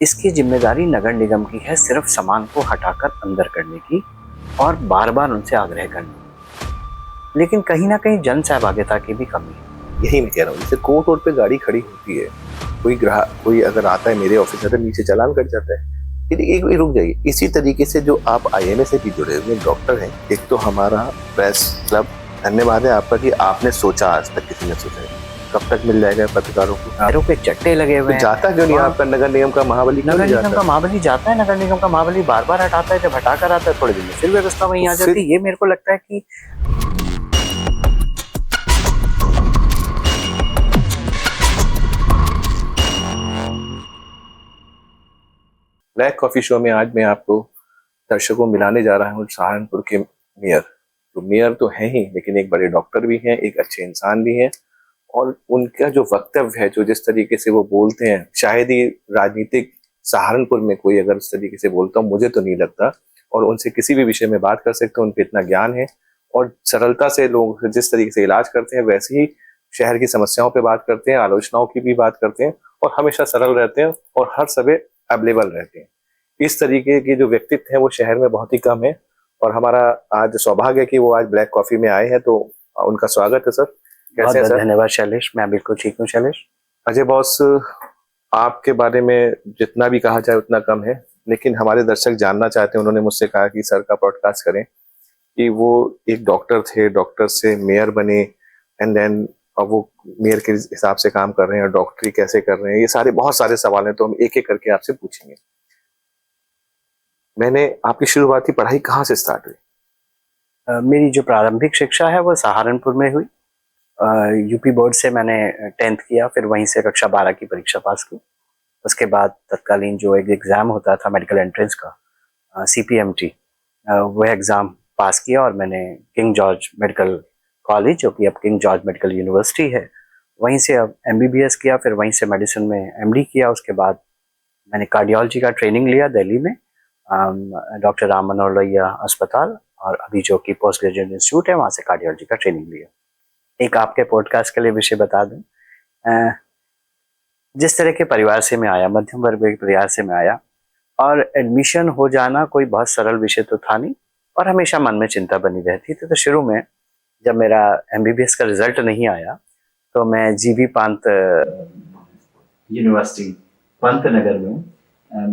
इसकी जिम्मेदारी नगर निगम की है सिर्फ सामान को हटाकर अंदर करने की और बार बार उनसे आग्रह करने की। लेकिन कहीं ना कहीं जन सहभागिता की भी कमी है। यही मैं कह रहा हूँ, जैसे कोर्ट रोड पे गाड़ी खड़ी होती है, कोई ग्राहक कोई अगर आता है मेरे ऑफिस में तो नीचे चालान कट जाता है। फिर एक रुक जाइए, इसी तरीके से जो आप आईएमए से भी जुड़े हुए डॉक्टर हैं, एक तो हमारा प्रेस क्लब, धन्यवाद है आपका कि आपने सोचा, आज तक किसी ने सोचा है। कब तक मिल जाएगा पत्रकारों को? पैरों पे चट्टे लगे हुए हैं। जाता क्यों नहीं आपका नगर निगम का महाबली? नगर निगम का महाबली जाता है, नगर निगम का महाबली बार बार हटाता है, जब हटा कर आता है थोड़े दिन में फिर व्यवस्था वहीं आ जाती है। ये मेरे को लगता है कि ब्लैक कॉफी शो में आज मैं आपको दर्शकों को मिलाने जा रहा हूँ सहारनपुर के मेयर। तो मेयर तो हैं ही, लेकिन एक बड़े डॉक्टर भी हैं, एक अच्छे इंसान भी हैं। और उनका जो वक्तव्य है, जो जिस तरीके से वो बोलते हैं, शायद ही राजनीतिक सहारनपुर में कोई अगर उस तरीके से बोलता हूँ, मुझे तो नहीं लगता। और उनसे किसी भी विषय में बात कर सकते हैं, उनपे इतना ज्ञान है और सरलता से लोग जिस तरीके से इलाज करते हैं वैसे ही शहर की समस्याओं पे बात करते हैं, आलोचनाओं की भी बात करते हैं और हमेशा सरल रहते हैं और हर समय अवेलेबल रहते हैं। इस तरीके के जो व्यक्तित्व हैं वो शहर में बहुत ही कम है और हमारा आज सौभाग्य है कि वो आज ब्लैक कॉफी में आए हैं। तो उनका स्वागत है सर। कैसे हैं सर? धन्यवाद शैलेश, मैं बिल्कुल ठीक हूँ शैलेश। अजय बॉस, आपके बारे में जितना भी कहा जाए उतना कम है, लेकिन हमारे दर्शक जानना चाहते हैं। उन्होंने मुझसे कहा कि सर का पॉडकास्ट करें कि वो एक डॉक्टर थे, डॉक्टर से मेयर बने एंड देन अब वो मेयर के हिसाब से काम कर रहे हैं, डॉक्टरी कैसे कर रहे हैं, ये सारे बहुत सारे सवाल हैं, तो हम एक एक करके आपसे पूछेंगे। मैंने आपकी शुरुआती पढ़ाई कहाँ से स्टार्ट हुई? मेरी जो प्रारंभिक शिक्षा है वो सहारनपुर में हुई। यूपी बोर्ड से मैंने 10th किया, फिर वहीं से कक्षा 12 की परीक्षा पास की। उसके बाद तत्कालीन जो एक एग्ज़ाम होता था मेडिकल एंट्रेंस का, CPMT, वो एग्ज़ाम पास किया और मैंने किंग जॉर्ज मेडिकल कॉलेज, जो कि अब किंग जॉर्ज मेडिकल यूनिवर्सिटी है, वहीं से अब MBBS किया। फिर वहीं से मेडिसिन में MD किया। उसके बाद मैंने कार्डियोलॉजी का ट्रेनिंग लिया दिल्ली में, डॉक्टर राम मनोहर लोहिया अस्पताल, और अभी जो कि पोस्ट ग्रेजुएट इंस्टीट्यूट है वहाँ से कार्डियोलॉजी का ट्रेनिंग लिया। एक आपके पॉडकास्ट के लिए विषय बता दूं, जिस तरह के परिवार से मैं आया, मध्यम वर्ग के परिवार से मैं आया, और एडमिशन हो जाना कोई बहुत सरल विषय तो था नहीं और हमेशा मन में चिंता बनी रहती थी। तो शुरू में जब मेरा MBBS का रिजल्ट नहीं आया तो मैं GV पंत यूनिवर्सिटी पंत नगर में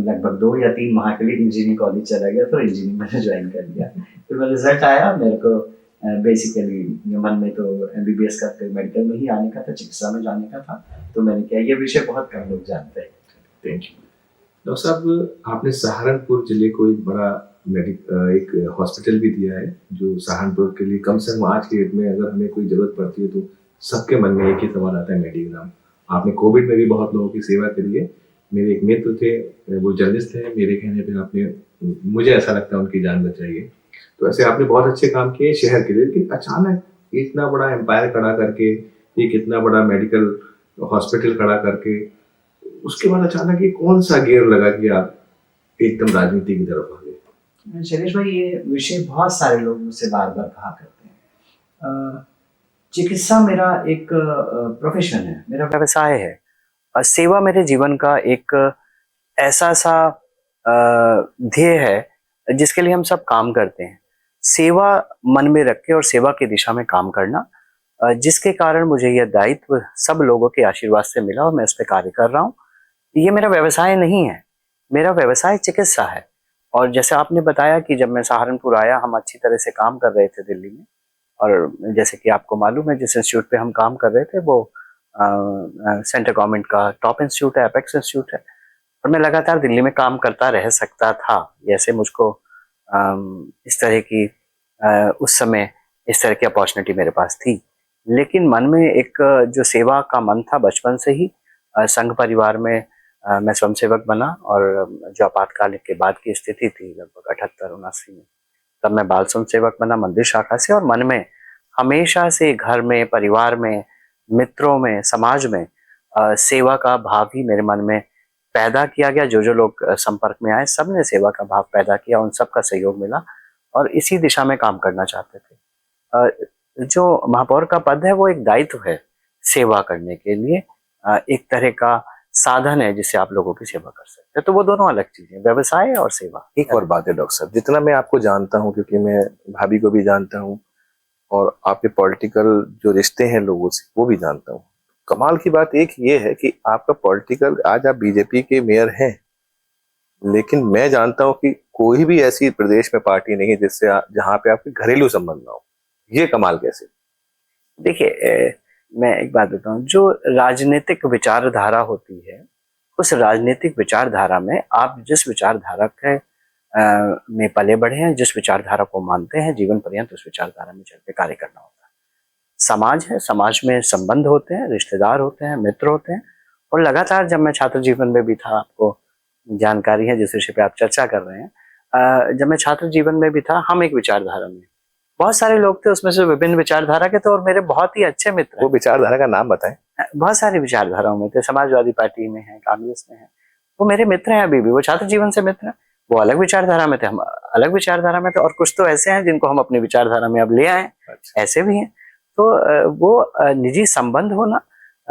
लगभग 2 या 3 माह के लिए इंजीनियरिंग कॉलेज चला गया। तो इंजीनियरिंग मैंने ज्वाइन कर लिया। फिर मेरा रिजल्ट आया, मेरे को बेसिकली मन में तो MBBS का फिर मेडिकल में ही आने का था, चिकित्सा में जाने का था। तो मैंने किया। ये विषय बहुत कम लोग जानते हैं। थैंक यू डॉक्टर साहब। आपने सहारनपुर जिले को एक बड़ा एक हॉस्पिटल भी दिया है, जो सहारनपुर के लिए कम से कम आज के डेट में अगर हमें कोई जरूरत पड़ती है तो सबके मन में एक ही सवाल आता है, मेडिग्राम। आपने कोविड में भी बहुत लोगों की सेवा करी है। मेरे एक मित्र थे, वो जर्नलिस्ट थे, मेरे कहने पे आपने, मुझे ऐसा लगता है, उनकी जान बचाई है। तो ऐसे आपने बहुत अच्छे काम किए शहर के लिए, लेकिन अचानक इतना बड़ा एम्पायर खड़ा करके, एक इतना बड़ा मेडिकल हॉस्पिटल खड़ा करके, उसके बाद अचानक ये कौन सा गियर लगा कि आप एकदम राजनीति की तरफ आ गए? शैलेश भाई, ये विषय बहुत सारे लोग मुझसे बार बार कहा करते हैं। चिकित्सा मेरा एक प्रोफेशन है, मेरा व्यवसाय है। सेवा मेरे जीवन का एक ऐसा सा ध्येय है जिसके लिए हम सब काम करते हैं। सेवा मन में रख के और सेवा की दिशा में काम करना, जिसके कारण मुझे यह दायित्व सब लोगों के आशीर्वाद से मिला और मैं इस पे कार्य कर रहा हूँ। ये मेरा व्यवसाय नहीं है, मेरा व्यवसाय चिकित्सा है। और जैसे आपने बताया कि जब मैं सहारनपुर आया, हम अच्छी तरह से काम कर रहे थे दिल्ली में, और जैसे कि आपको मालूम है जिस इंस्टीट्यूट पे हम काम कर रहे थे वो सेंट्रल गवर्नमेंट का टॉप इंस्टीट्यूट है, एपेक्स इंस्टीट्यूट है, और मैं लगातार दिल्ली में काम करता रह सकता था। जैसे मुझको इस तरह की उस समय इस तरह की अपॉर्चुनिटी मेरे पास थी, लेकिन मन में एक जो सेवा का मन था बचपन से ही। संघ परिवार में मैं स्वयंसेवक बना, और जो आपातकाल के बाद की स्थिति थी लगभग 78-79 में, तब मैं बाल स्वयंसेवक बना मंदिर शाखा से। और मन में हमेशा से घर में, परिवार में, मित्रों में, समाज में सेवा का भाव ही मेरे मन में पैदा किया गया। जो जो लोग संपर्क में आए, सबने सेवा का भाव पैदा किया, उन सबका सहयोग मिला और इसी दिशा में काम करना चाहते थे। जो महापौर का पद है वो एक दायित्व है सेवा करने के लिए, एक तरह का साधन है जिससे आप लोगों की सेवा कर सकते हैं। तो वो दोनों अलग चीजें, व्यवसाय और सेवा। एक और बात है डॉक्टर साहब, जितना मैं आपको जानता हूँ, क्योंकि मैं भाभी को भी जानता हूँ और आपके पॉलिटिकल जो रिश्ते हैं लोगों से वो भी जानता हूँ। कमाल की बात एक ये है कि आपका पॉलिटिकल, आज आप बीजेपी के मेयर हैं, लेकिन मैं जानता हूँ कि कोई भी ऐसी प्रदेश में पार्टी नहीं है जिससे जहां पे आपके घरेलू संबंध ना हो। ये कमाल कैसे? देखिए, मैं एक बात बताऊं, जो राजनीतिक विचारधारा होती है, उस राजनीतिक विचारधारा में आप जिस विचारधारा के में पले बढ़े हैं, जिस विचारधारा को मानते हैं, जीवन पर्यंत उस विचारधारा में चल के कार्य करना होता है। समाज है, समाज में संबंध होते हैं, रिश्तेदार होते हैं, मित्र होते हैं। और लगातार जब मैं छात्र जीवन में भी था, आपको जानकारी है जिस विषय पे आप चर्चा कर रहे हैं, जब मैं छात्र जीवन में भी था, हम एक विचारधारा में, बहुत सारे लोग थे उसमें से विभिन्न विचारधारा के थे और मेरे बहुत ही अच्छे मित्र वो विचारधारा का नाम बताएं। बहुत सारी विचारधाराओं में थे, समाजवादी पार्टी में है, कांग्रेस में है, वो मेरे मित्र हैं अभी भी, वो छात्र जीवन से मित्र हैं। वो अलग विचारधारा में थे, हम अलग विचारधारा में थे, और कुछ तो ऐसे हैं जिनको हम अपनी विचारधारा में अब ले आए, ऐसे भी हैं। तो वो निजी संबंध होना,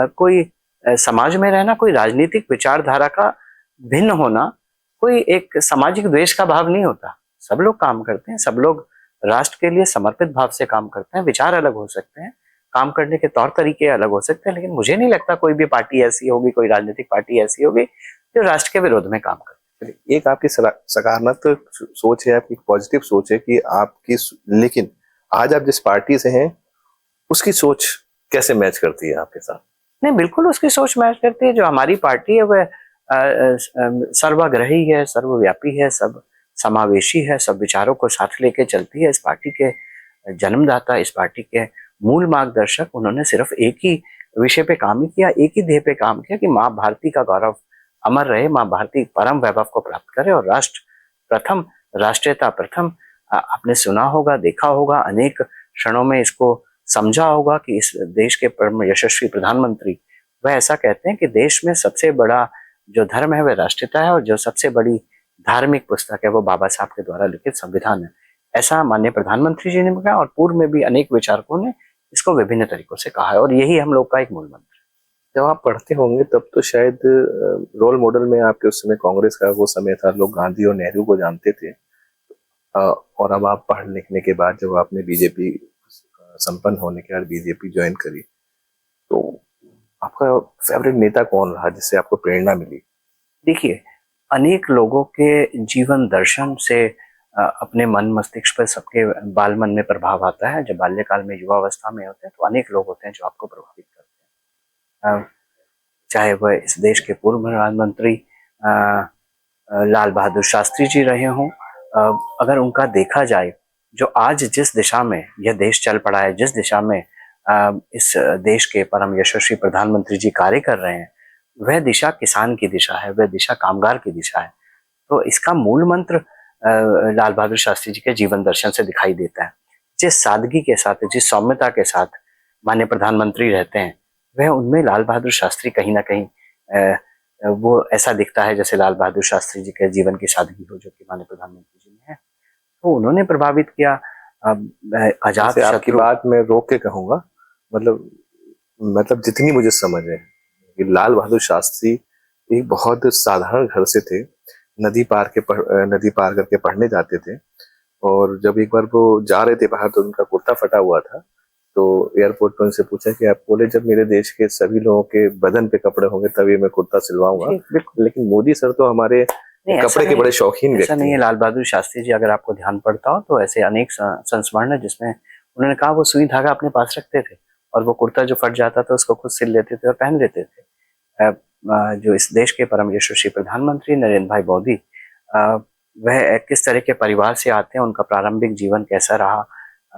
कोई समाज में रहना, कोई राजनीतिक विचारधारा का भिन्न होना, कोई एक सामाजिक द्वेष का भाव नहीं होता। सब लोग काम करते हैं, सब लोग राष्ट्र के लिए समर्पित भाव से काम करते हैं। विचार अलग हो सकते हैं, काम करने के तौर तरीके अलग हो सकते हैं, लेकिन मुझे नहीं लगता कोई भी पार्टी ऐसी होगी, कोई राजनीतिक पार्टी ऐसी होगी जो राष्ट्र के विरोध में काम करे। एक आपकी सकारात्मक सोच है, आपकी पॉजिटिव सोच है कि आपकी, लेकिन आज आप जिस पार्टी से हैं उसकी सोच कैसे मैच करती है आपके साथ? नहीं, बिल्कुल उसकी सोच मैच करती है। जो हमारी पार्टी है वह सर्वग्राही है, सर्वव्यापी है, सब समावेशी है, सब विचारों को साथ लेके चलती है। इस पार्टी के जन्मदाता, इस पार्टी के मूल मार्गदर्शक, उन्होंने सिर्फ एक ही विषय पे काम ही किया, एक ही ध्येय पे काम किया कि माँ भारती का गौरव अमर रहे, माँ भारती परम वैभव को प्राप्त करे और राष्ट्र प्रथम, राष्ट्रीयता प्रथम। आपने सुना होगा, देखा होगा, अनेक क्षणों में इसको समझा होगा कि इस देश के परम यशस्वी प्रधानमंत्री वह ऐसा कहते हैं कि देश में सबसे बड़ा जो धर्म है वह राष्ट्रीयता है, और जो सबसे बड़ी धार्मिक पुस्तक है वो बाबा साहब के द्वारा लिखित संविधान है। ऐसा माननीय प्रधानमंत्री जी ने कहा, और पूर्व में भी अनेक विचारकों ने इसको विभिन्न तरीकों से कहा है, और यही हम लोग का एक मूल मंत्र है। जब आप पढ़ते होंगे तब तो शायद रोल मॉडल में आपके उस समय कांग्रेस का वो समय था, लोग गांधी और नेहरू को जानते थे, और अब आप पढ़ लिखने के बाद जब आपने बीजेपी संपन्न होने के बाद बीजेपी ज्वाइन करी, तो आपका फेवरेट नेता कौन रहा जिससे आपको प्रेरणा मिली? देखिए, अनेक लोगों के जीवन दर्शन से अपने मन मस्तिष्क पर सबके बाल मन में प्रभाव आता है। जब बाल्यकाल में, युवावस्था में होते हैं तो अनेक लोग होते हैं जो आपको प्रभावित करते हैं, चाहे वह इस देश के पूर्व प्रधानमंत्री लाल बहादुर शास्त्री जी रहे हों। अगर उनका देखा जाए, जो आज जिस दिशा में यह देश चल पड़ा है, जिस दिशा में इस देश के परम यशस्वी प्रधानमंत्री जी कार्य कर रहे हैं, वह दिशा किसान की दिशा है, वह दिशा कामगार की दिशा है। तो इसका मूल मंत्र लाल बहादुर शास्त्री जी के जीवन दर्शन से दिखाई देता है। जिस सादगी के साथ, जिस सौम्यता के साथ माननीय प्रधानमंत्री रहते हैं, वह उनमें लाल बहादुर शास्त्री कहीं ना कहीं वो ऐसा दिखता है जैसे लाल बहादुर शास्त्री जी के जीवन की सादगी हो, जो कि माननीय प्रधानमंत्री जी में है। तो उन्होंने प्रभावित किया। अजात आपकी बात मैं रोक के कहूंगा, मतलब जितनी मुझे समझ है कि लाल बहादुर शास्त्री एक बहुत साधारण घर से थे, नदी पार करके पढ़ने जाते थे, और जब एक बार वो जा रहे थे बाहर तो उनका कुर्ता फटा हुआ था, तो एयरपोर्ट पर उनसे पूछा कि आप, बोले जब मेरे देश के सभी लोगों के बदन पे कपड़े होंगे तभी मैं कुर्ता सिलवाऊंगा। लेकिन मोदी सर तो हमारे कपड़े के बड़े शौकीन व्यक्ति नहीं है। लाल बहादुर शास्त्री जी, अगर आपको ध्यान पड़ता हो तो ऐसे अनेक संस्मरण है जिसमें उन्होंने कहा वो सुई धागा अपने पास रखते थे, और वो कुर्ता जो फट जाता था उसको खुद सिल लेते थे और पहन लेते थे। जो इस देश के परम यशस्वी प्रधानमंत्री नरेंद्र भाई मोदी, वह किस तरह के परिवार से आते हैं, उनका प्रारंभिक जीवन कैसा रहा,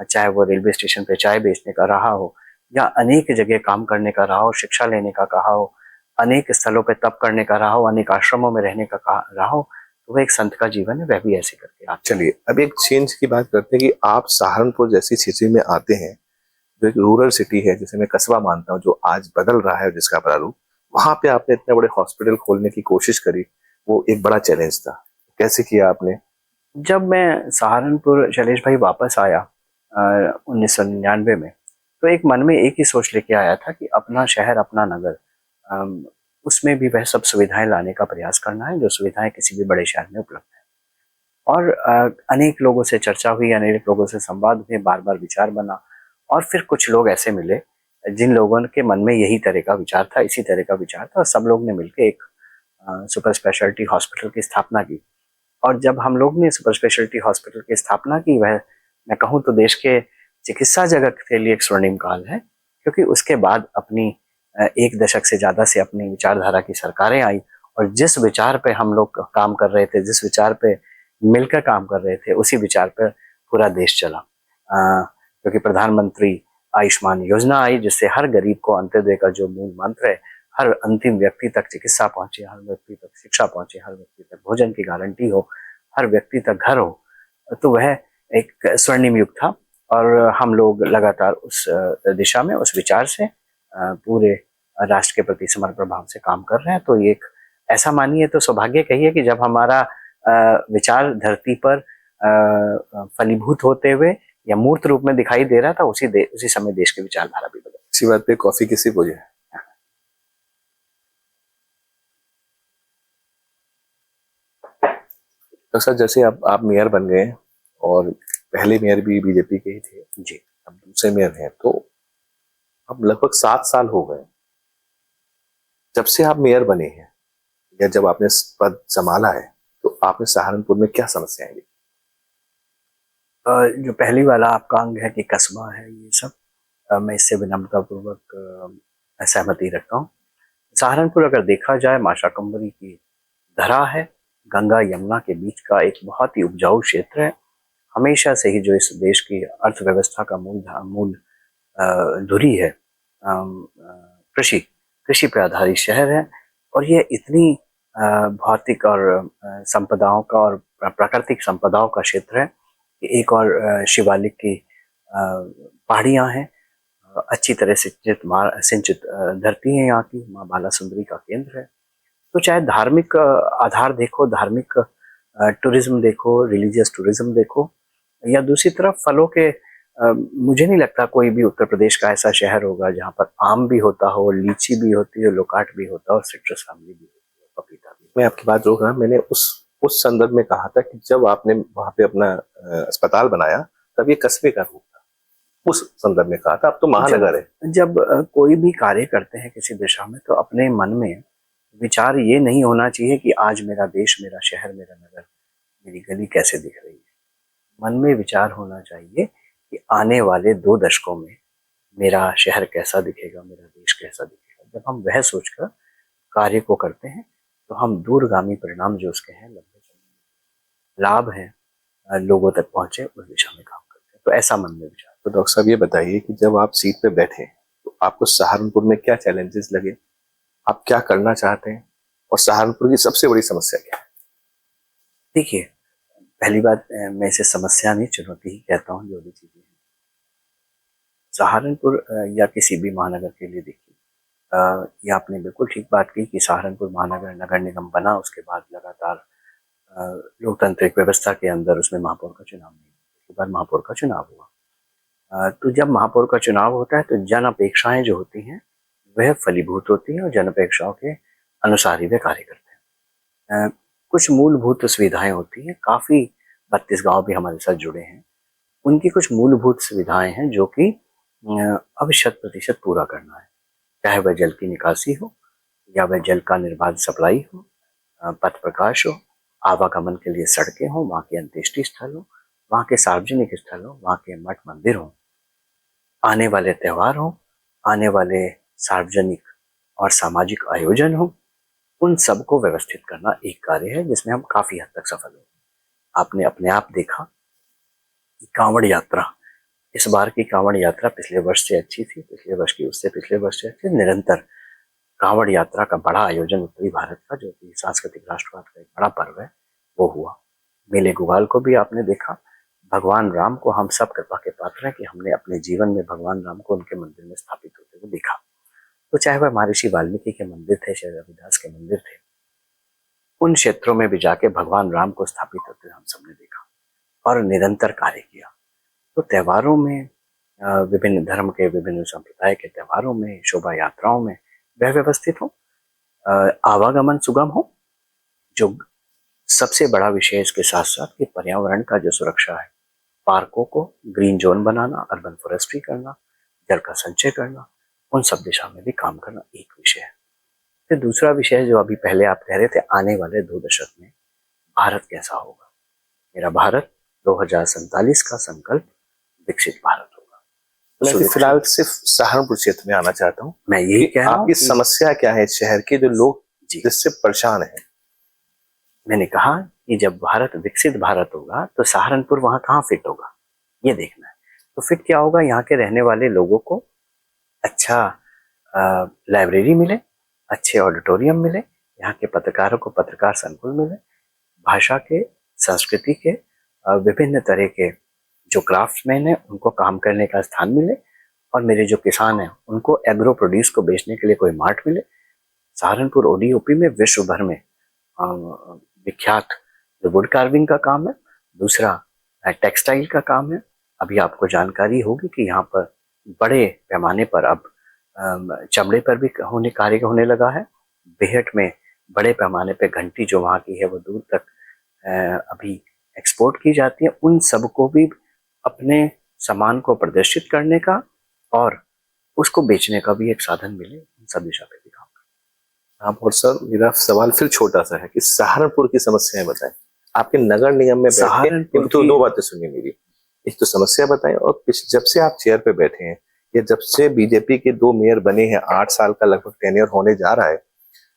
चाहे वो रेलवे स्टेशन पे चाय बेचने का रहा हो, या अनेक जगह काम करने का रहा हो, शिक्षा लेने का कहा हो, अनेक स्थलों पे तप करने का रहा हो, अनेक आश्रमों में रहने का रहा हो, तो वह एक संत का जीवन है, वह भी ऐसे करके आप। चलिए अब एक चेंज की बात करते हैं कि आप सहारनपुर जैसी सिटी में आते हैं, जो एक रूरल सिटी है, जिसे मैं कस्बा मानता हूँ, जो आज बदल रहा है, जिसका प्रारूप, वहां पे आपने इतने बड़े हॉस्पिटल खोलने की कोशिश करी, वो एक बड़ा चैलेंज था। कैसे किया आपने? जब मैं सहारनपुर शैलेश भाई वापस आया 1999 में, तो एक मन में एक ही सोच लेके आया था कि अपना शहर, अपना नगर, उसमें भी वह सब सुविधाएं लाने का प्रयास करना है जो सुविधाएं किसी भी बड़े शहर में उपलब्ध है। और अनेक लोगों से चर्चा हुई, अनेक लोगों से संवाद हुए, बार बार विचार बना, और फिर कुछ लोग ऐसे मिले जिन लोगों के मन में यही तरह का विचार था, इसी तरह का विचार था, और सब लोग ने मिलकर एक सुपर स्पेशलिटी हॉस्पिटल की स्थापना की। और जब हम लोग ने सुपर स्पेशलिटी हॉस्पिटल की स्थापना की, वह मैं कहूँ तो देश के चिकित्सा जगत के लिए एक स्वर्णिम काल है, क्योंकि उसके बाद अपनी एक दशक से ज़्यादा से अपनी विचारधारा की सरकारें आई, और जिस विचार पे हम लोग काम कर रहे थे, जिस विचार पे मिलकर काम कर रहे थे, उसी विचार पर पूरा देश चला। क्योंकि प्रधानमंत्री आयुष्मान योजना आई, जिससे हर गरीब को अंत्योदय का जो मूल मंत्र है, हर अंतिम व्यक्ति तक चिकित्सा पहुंचे, हर व्यक्ति तक शिक्षा पहुंचे, हर व्यक्ति तक भोजन की गारंटी हो, हर व्यक्ति तक घर हो, तो वह एक स्वर्णिम युग था। और हम लोग लगातार उस दिशा में, उस विचार से पूरे राष्ट्र के प्रति समर्पण भाव से काम कर रहे हैं। तो ये एक ऐसा मानिए तो सौभाग्य कहिए कि जब हमारा विचार धरती पर फलीभूत होते हुए या मूर्त रूप में दिखाई दे रहा था, उसी समय देश की विचारधारा भी बदली। इसी बात पे कॉफी किसी को है। तो सर, जैसे आप मेयर बन गए, और पहले मेयर भी बीजेपी के ही थे जी, अब दूसरे मेयर हैं, तो अब लगभग 7 साल हो गए जब से आप मेयर बने हैं, या जब आपने पद संभाला है, तो आपने सहारनपुर में क्या समस्याएं देखी? जो पहली वाला आपका अंग है कि कस्बा है, ये सब मैं इससे विनम्रतापूर्वक सहमति रखता हूँ। सहारनपुर अगर देखा जाए, माँ शाकंभरी की धरा है, गंगा यमुना के बीच का एक बहुत ही उपजाऊ क्षेत्र है। हमेशा से ही जो इस देश की अर्थव्यवस्था का मूल धुरी है, कृषि कृषि पर आधारित शहर है। और ये इतनी भौतिक और संपदाओं का और प्राकृतिक संपदाओं का क्षेत्र है कि एक और शिवालिक की पहाड़ियाँ हैं, अच्छी तरह सिंचित धरती है यहाँ की, माँ बाला सुंदरी का केंद्र है। तो चाहे धार्मिक आधार देखो, धार्मिक टूरिज्म देखो, रिलीजियस टूरिज्म देखो, या दूसरी तरफ फलों के, मुझे नहीं लगता कोई भी उत्तर प्रदेश का ऐसा शहर होगा जहाँ पर आम भी होता हो, लीची भी होती हो, लोकाट भी होता हो, सिट्रस फैमिली भी होती हो, पपीता भी। मैं आपकी बात रोक रहा, मैंने उस संदर्भ में कहा था कि जब आपने वहां पे अपना अस्पताल बनाया, तब ये कस्बे का रूप था, उस संदर्भ में कहा था। अब तो महानगर है। जब कोई भी कार्य करते हैं किसी दिशा में, तो अपने मन में विचार ये नहीं होना चाहिए कि आज मेरा देश, मेरा शहर, मेरा नगर, मेरी गली कैसे दिख रही है। मन में विचार होना चाहिए कि आने वाले 2 दशकों में मेरा शहर कैसा दिखेगा, मेरा देश कैसा दिखेगा। जब हम वह सोचकर कार्य को करते हैं, तो हम दूरगामी परिणाम जो उसके हैं, लंबे समय लाभ है, लोगों तक पहुंचे, उस दिशा में काम करते हैं। तो ऐसा मन में विचार। तो डॉक्टर साहब, ये बताइए कि जब आप सीट पे बैठे, तो आपको सहारनपुर में क्या चैलेंजेस लगे, आप क्या करना चाहते हैं, और सहारनपुर की सबसे बड़ी समस्या क्या है? देखिए, पहली बात, मैं इसे समस्या नहीं, चुनौती ही कहता हूँ। जो भी चीजें हैं सहारनपुर या किसी भी महानगर के लिए, देखिए, ये आपने बिल्कुल ठीक बात की कि सहारनपुर महानगर नगर निगम बना, उसके बाद लगातार लोकतांत्रिक व्यवस्था के अंदर उसमें महापौर का चुनाव नहीं हुआ। उसके बाद महापौर का चुनाव हुआ। तो जब महापौर का चुनाव होता है, तो जन अपेक्षाएं जो होती हैं वह फलीभूत होती हैं, और जन अपेक्षाओं के अनुसार ही वे कार्य करते हैं। कुछ मूलभूत सुविधाएं होती हैं, काफ़ी 32 गांव भी हमारे साथ जुड़े हैं। उनकी कुछ मूलभूत सुविधाएं हैं जो कि अब 100% पूरा करना है। चाहे वह जल की निकासी हो, या वह जल का निर्बाध सप्लाई हो, पथ प्रकाश हो, आवागमन के लिए सड़कें हों, वहाँ के अंत्येष्टि स्थल हो, वहाँ के सार्वजनिक स्थल हो, वहाँ के मठ मंदिर हों, आने वाले त्योहार हों, आने वाले सार्वजनिक और सामाजिक आयोजन हों, उन सबको व्यवस्थित करना एक कार्य है जिसमें हम काफी हद तक सफल हुए। आपने अपने आप देखा कि कांवड़ यात्रा, इस बार की कांवड़ यात्रा पिछले वर्ष से अच्छी थी, पिछले वर्ष की उससे पिछले वर्ष से अच्छी। निरंतर कांवड़ यात्रा का बड़ा आयोजन उत्तरी भारत का, जो कि सांस्कृतिक राष्ट्रवाद का एक बड़ा पर्व है, वो हुआ। मेले गुगाल को भी आपने देखा। भगवान राम को हम सब कृपा के पात्र हैं कि हमने अपने जीवन में भगवान राम को उनके मंदिर में स्थापित होते हुए देखा। तो चाहे वह महर्षि वाल्मीकि के मंदिर थे, चाहे रविदास के मंदिर थे, उन क्षेत्रों में भी जाके भगवान राम को स्थापित होते हुए हम सबने देखा और निरंतर कार्य किया। तो त्योहारों में, विभिन्न धर्म के, विभिन्न संप्रदाय के त्योहारों में, शोभा यात्राओं में वह व्यवस्थित हो। आवागमन सुगम हो, जो सबसे बड़ा विषय इसके साथ साथ कि पर्यावरण का जो सुरक्षा है, पार्कों को ग्रीन जोन बनाना, अर्बन फॉरेस्ट्री करना, जल का संचय करना, उन सब दिशा में भी काम करना एक विषय है। फिर दूसरा विषय जो अभी पहले आप कह रहे थे, आने वाले 2 दशक में भारत कैसा होगा। मेरा भारत 2047 का संकल्प विकसित भारत होगा। मैं फिलहाल सिर्फ सहारनपुर क्षेत्र में आना चाहता हूँ। मैं यही कह रहा हूँ आपकी समस्या क्या है शहर के जो लोग जिससे परेशान हैं? मैंने कहा कि जब भारत विकसित भारत होगा तो सहारनपुर वहां कहाँ फिट होगा, ये देखना है। तो फिट क्या होगा, यहाँ के रहने वाले लोगों को अच्छा लाइब्रेरी मिले, अच्छे ऑडिटोरियम मिले, यहाँ के पत्रकारों को पत्रकार संकुल मिले, भाषा के, संस्कृति के, विभिन्न तरह के जो क्राफ्ट्समैन हैं उनको काम करने का स्थान मिले, और मेरे जो किसान हैं उनको एग्रो प्रोड्यूस को बेचने के लिए कोई मार्ट मिले। सहारनपुर ओडीओपी में विश्व भर में विख्यात जो वुड कार्विंग का काम है, दूसरा टेक्सटाइल का काम है। अभी आपको जानकारी होगी कि यहाँ पर बड़े पैमाने पर अब चमड़े पर भी कार्य होने लगा है। बेहट में बड़े पैमाने पे घंटी जो वहाँ की है वो दूर तक अभी एक्सपोर्ट की जाती है। उन सबको भी अपने सामान को प्रदर्शित करने का और उसको बेचने का भी एक साधन मिले, उन सब दिशा पे भी काम करना। आप और सर, मेरा सवाल फिर छोटा सा है कि सहारनपुर की समस्याएं बताएं। आपके नगर निगम में सहारनपुर तो 2 बातें सुनिए मेरी। एक तो समस्या बताएं, और जब से आप चेयर पे बैठे हैं या जब से बीजेपी के 2 मेयर बने हैं, 8 साल का लगभग टेन्योर होने जा रहा है,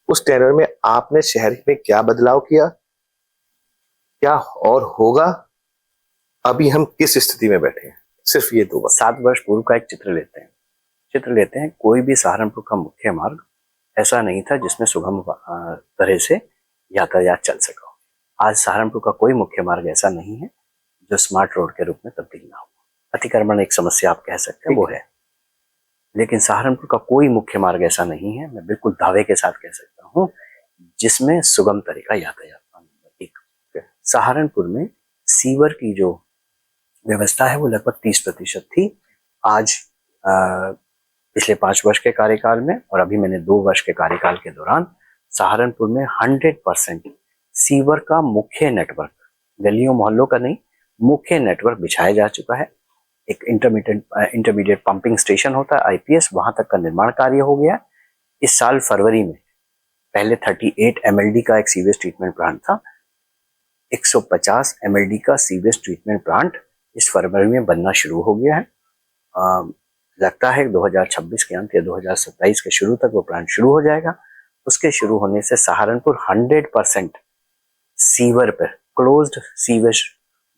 उस टेन्योर में आपने शहर में क्या बदलाव किया, क्या और होगा, अभी हम किस स्थिति में बैठे हैं? सिर्फ ये 2 बात। 7 वर्ष पूर्व का एक चित्र लेते हैं। कोई भी सहारनपुर का मुख्य मार्ग ऐसा नहीं था जिसमें सुगम तरह से यातायात चल सका। आज सहारनपुर का कोई मुख्य मार्ग ऐसा नहीं है जो स्मार्ट रोड के रूप में तब्दील ना हो। अतिक्रमण एक समस्या आप कह सकते हैं, वो है, लेकिन सहारनपुर का कोई मुख्य मार्ग ऐसा नहीं है, मैं बिल्कुल दावे के साथ कह सकता हूँ, जिसमें सुगम तरीका यातायात। नंबर 1, सहारनपुर में सीवर की जो व्यवस्था है वो लगभग 30% थी। आज पिछले 5 वर्ष के कार्यकाल में और अभी मैंने 2 वर्ष के कार्यकाल के दौरान सहारनपुर में 100% सीवर का मुख्य नेटवर्क, गलियों मोहल्लों का नहीं, मुख्य नेटवर्क बिछाया जा चुका है। एक इंटरमीडिएट पंपिंग स्टेशन होता है आईपीएस, वहां तक का निर्माण कार्य हो गया। इस साल फरवरी में पहले 38 एमएलडी का एक सीवेज ट्रीटमेंट प्लांट था, 150 एमएलडी का सीवेज ट्रीटमेंट प्लांट इस फरवरी में बनना शुरू हो गया है। लगता है 2026 के अंत या 2027 के शुरू तक वो प्लांट शुरू हो जाएगा। उसके शुरू होने से सहारनपुर 100% सीवर पर, क्लोज्ड सीवेज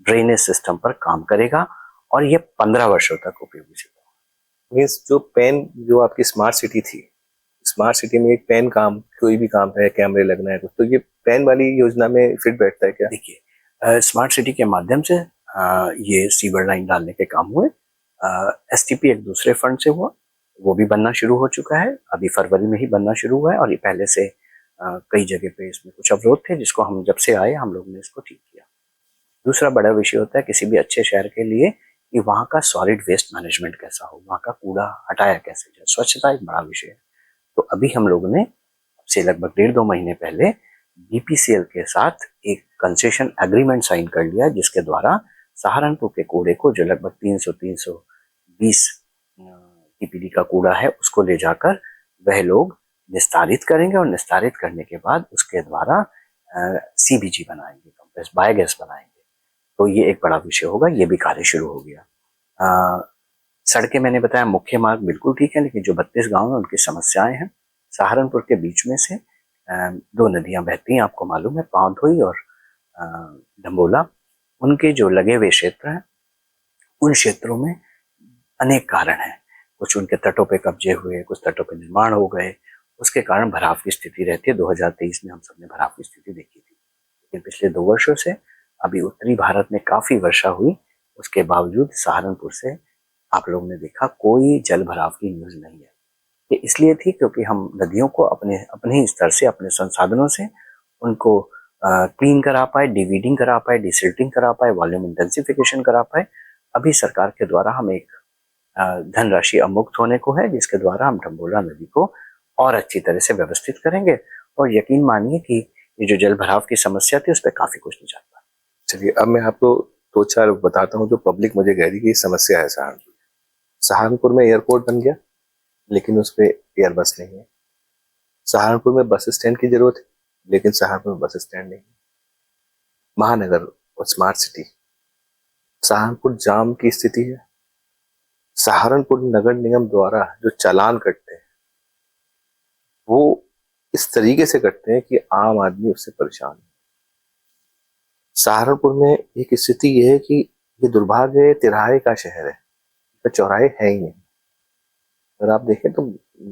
ड्रेनेज सिस्टम पर काम करेगा और ये 15 वर्षों तक उपयोगी सिद्ध होगा। मीन्स जो आपकी स्मार्ट सिटी थी, स्मार्ट सिटी में एक पेन काम, कोई भी काम है, कैमरे लगना है कुछ, तो ये पेन वाली योजना में फिट बैठता है क्या? देखिए, स्मार्ट सिटी के माध्यम से ये सीवर लाइन डालने के काम हुए। एसटीपी एक दूसरे फंड से हुआ, वो भी बनना शुरू हो चुका है, अभी फरवरी में ही बनना शुरू हुआ है। और ये पहले से कई जगह पे इसमें कुछ अवरोध थे, जिसको हम जब से आए हम लोग ने इसको ठीक किया। दूसरा बड़ा विषय होता है किसी भी अच्छे शहर के लिए कि वहाँ का सॉलिड वेस्ट मैनेजमेंट कैसा हो, वहाँ का कूड़ा हटाया कैसे जाए। स्वच्छता एक बड़ा विषय है। तो अभी हम लोगों ने से लगभग 1.5-2 महीने पहले बीपीसीएल के साथ एक कंसेशन एग्रीमेंट साइन कर लिया, जिसके द्वारा सहारनपुर के कूड़े को, जो लगभग 320 टीपीडी का कूड़ा है, उसको ले जाकर वह लोग निस्तारित करेंगे और निस्तारित करने के बाद उसके द्वारा सीबीजी बनाएंगे, कंप्रेस बायोगैस बनाएंगे। तो ये एक बड़ा विषय होगा, ये भी कार्य शुरू हो गया। सड़कें मैंने बताया, मुख्य मार्ग बिल्कुल ठीक है, लेकिन जो 32 गांव हैं उनकी समस्याएं हैं। सहारनपुर के बीच में से 2 नदियां बहती हैं, आपको मालूम है, पांवधोई और डंबोला। उनके जो लगे हुए क्षेत्र हैं, उन क्षेत्रों में अनेक कारण हैं। कुछ उनके तटों पे कब्जे हुए, कुछ तटों पे निर्माण हो गए, उसके कारण भराव की स्थिति रहती है। 2023 में हम सबने भराव की स्थिति देखी थी, लेकिन पिछले 2 वर्षों से अभी उत्तरी भारत में काफी वर्षा हुई, उसके बावजूद सहारनपुर से आप लोगों ने देखा कोई जल भराव की न्यूज नहीं है। ये इसलिए थी क्योंकि हम नदियों को अपने ही स्तर से, अपने संसाधनों से उनको क्लीन करा पाए, डिवीडिंग करा पाए, डिसिल्टिंग करा पाए, वॉल्यूम इंटेंसिफिकेशन करा पाए। अभी सरकार के द्वारा हम एक धनराशि अमुक्त होने को है, जिसके द्वारा हम डंबोला नदी को और अच्छी तरह से व्यवस्थित करेंगे और यकीन मानिए कि ये जो जल भराव की समस्या थी उस पर काफी कुछ नहीं जाता। चलिए अब मैं आपको दो चार बताता हूँ जो पब्लिक मुझे कह रही है कि समस्या है सहारनपुर। सहारनपुर में एयरपोर्ट बन गया लेकिन उस पे एयर बस नहीं है। सहारनपुर में बस स्टैंड की जरूरत है लेकिन सहारनपुर में बस स्टैंड नहीं है। महानगर और स्मार्ट सिटी, सहारनपुर जाम की स्थिति है। सहारनपुर नगर निगम द्वारा जो चालान कटते हैं वो इस तरीके से कटते हैं कि आम आदमी उससे परेशान है। सहारनपुर में एक स्थिति ये है कि ये दुर्भाग्य है, तिराहे का शहर है, तो चौराहे है ही नहीं। अगर आप देखें तो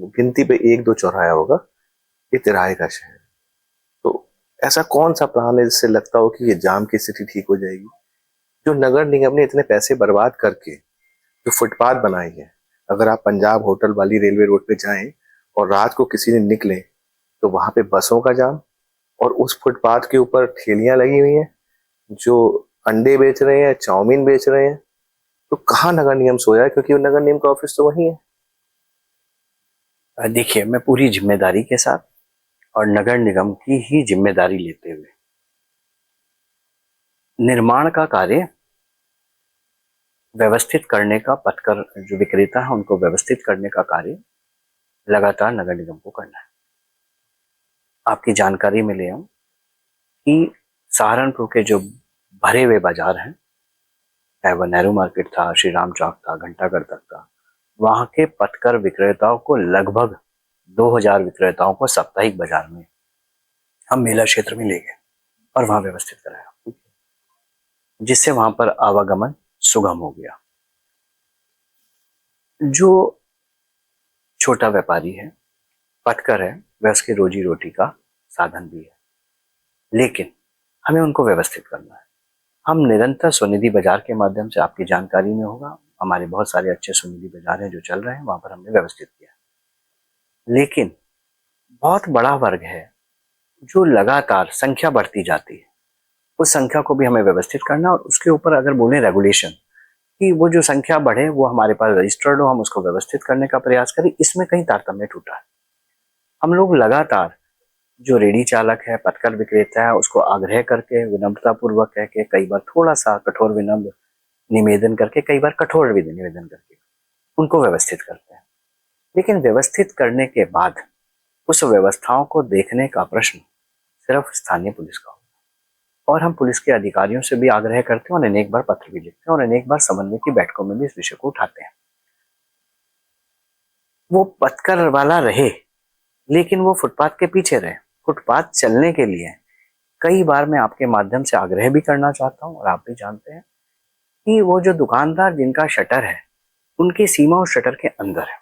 गिनती पे एक दो चौराहा होगा, ये तिराहे का शहर है। तो ऐसा कौन सा प्लान है जिससे लगता हो कि ये जाम की स्थिति ठीक हो जाएगी? जो नगर निगम ने इतने पैसे बर्बाद करके जो फुटपाथ बनाई है, अगर आप पंजाब होटल वाली रेलवे रोड पे जाएं और रात को किसी दिन निकले तो वहां पे बसों का जाम, और उस फुटपाथ के ऊपर ठेलियां लगी हुई हैं जो अंडे बेच रहे हैं, चाउमीन बेच रहे हैं। तो कहाँ नगर निगम सोया है, क्योंकि वो नगर निगम का ऑफिस तो वही है। देखिए, मैं पूरी जिम्मेदारी के साथ और नगर निगम की ही जिम्मेदारी लेते हुए निर्माण का कार्य व्यवस्थित करने का, पथकर जो विक्रेता है उनको व्यवस्थित करने का कार्य लगातार नगर निगम को करना है। आपकी जानकारी में ले आऊं कि सहारनपुर के जो भरे हुए बाजार हैं, चाहे वह नेहरू मार्केट था, श्री राम चौक था, घंटाघर तक था, वहां के पथकर विक्रेताओं को लगभग 2000 विक्रेताओं को साप्ताहिक बाजार में हम मेला क्षेत्र में ले गए और वहां व्यवस्थित कराया, जिससे वहां पर आवागमन सुगम हो गया। जो छोटा व्यापारी है, पथकर है, वह उसकी रोजी रोटी का साधन भी है, लेकिन हमें उनको व्यवस्थित करना है। हम निरंतर स्वनिधि बाजार के माध्यम से, आपकी जानकारी में होगा, हमारे बहुत सारे अच्छे स्वनिधि बाजार हैं जो चल रहे हैं, वहां पर हमने व्यवस्थित किया। लेकिन बहुत बड़ा वर्ग है जो लगातार संख्या बढ़ती जाती है, उस संख्या को भी हमें व्यवस्थित करना, और उसके ऊपर अगर बोले रेगुलेशन कि वो जो संख्या बढ़े वो हमारे पास रजिस्टर्ड हो, हम उसको व्यवस्थित करने का प्रयास करें, इसमें कहीं तारतम्य टूटा है। हम लोग लगातार जो रेडी चालक है, पथकर विक्रेता है, उसको आग्रह करके, विनम्रता पूर्वक कह के, कई बार थोड़ा सा कठोर विनम्र निवेदन करके, कई बार कठोर भी निवेदन करके उनको व्यवस्थित करते हैं। लेकिन व्यवस्थित करने के बाद उस व्यवस्थाओं को देखने का प्रश्न सिर्फ स्थानीय पुलिस का होता है, और हम पुलिस के अधिकारियों से भी आग्रह करते हैं और अनेक बार पत्र भी लिखते हैं और अनेक बार समन्वय की बैठकों में भी इस विषय को उठाते हैं। वो पथकर वाला रहे लेकिन वो फुटपाथ के पीछे रहे। फुटपाथ चलने के लिए कई बार मैं आपके माध्यम से आग्रह भी करना चाहता हूं, और आप भी जानते हैं कि वो जो दुकानदार जिनका शटर है, उनकी सीमा उस शटर के अंदर है।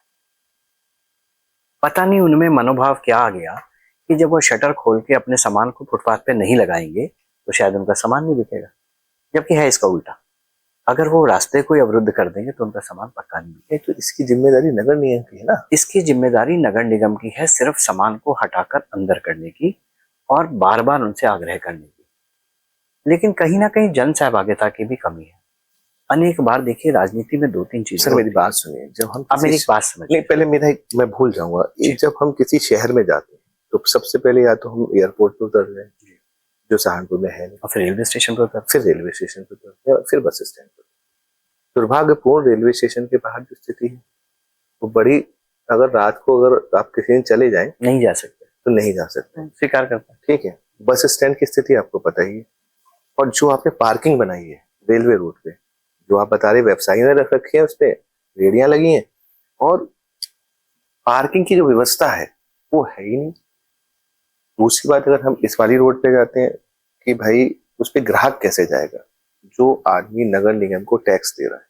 पता नहीं उनमें मनोभाव क्या आ गया कि जब वो शटर खोल के अपने सामान को फुटपाथ पे नहीं लगाएंगे तो शायद उनका सामान नहीं बिकेगा, जबकि है इसका उल्टा। अगर वो रास्ते को अवरुद्ध कर देंगे तो उनका सामान पक्का नहीं बिकेगा। तो इसकी जिम्मेदारी नगर निगम की है ना? इसकी जिम्मेदारी नगर निगम की है, सिर्फ सामान को हटाकर अंदर करने की और बार बार उनसे आग्रह करने की। लेकिन कहीं ना कहीं जन सहभागिता की भी कमी है। अनेक बार देखिए, राजनीति में दो तीन चीजें। सर मेरी बात सुनिए, जब हम आप मेरी एक बात समझिए। नहीं, पहले मैं भूल जाऊंगा। जब हम किसी शहर में जाते हैं तो सबसे पहले या तो हम एयरपोर्ट पे उतर रहे हैं जो सहारनपुर में है नहीं, और फिर रेलवे स्टेशन पर उतर, फिर रेलवे स्टेशन पे उतरते हैं और फिर बस स्टैंड पर। दुर्भाग्यपूर्ण, रेलवे स्टेशन के बाहर जो स्थिति है वो बड़ी, अगर रात को अगर आप किसी दिन चले जाएं नहीं जा सकते तो नहीं जा सकते, स्वीकार करता है। ठीक है। बस स्टैंड की स्थिति आपको पता ही है। और जो आपने पार्किंग बनाई है रेलवे रोड पे, जो आप बता रहे व्यवसायियों ने रख रखी है, उस पे रेडियां लगी हैं और पार्किंग की जो व्यवस्था है वो है ही नहीं। दूसरी बात, अगर हम इस वाली रोड पे जाते हैं कि भाई उस पे ग्राहक कैसे जाएगा? जो आदमी नगर निगम को टैक्स दे रहा है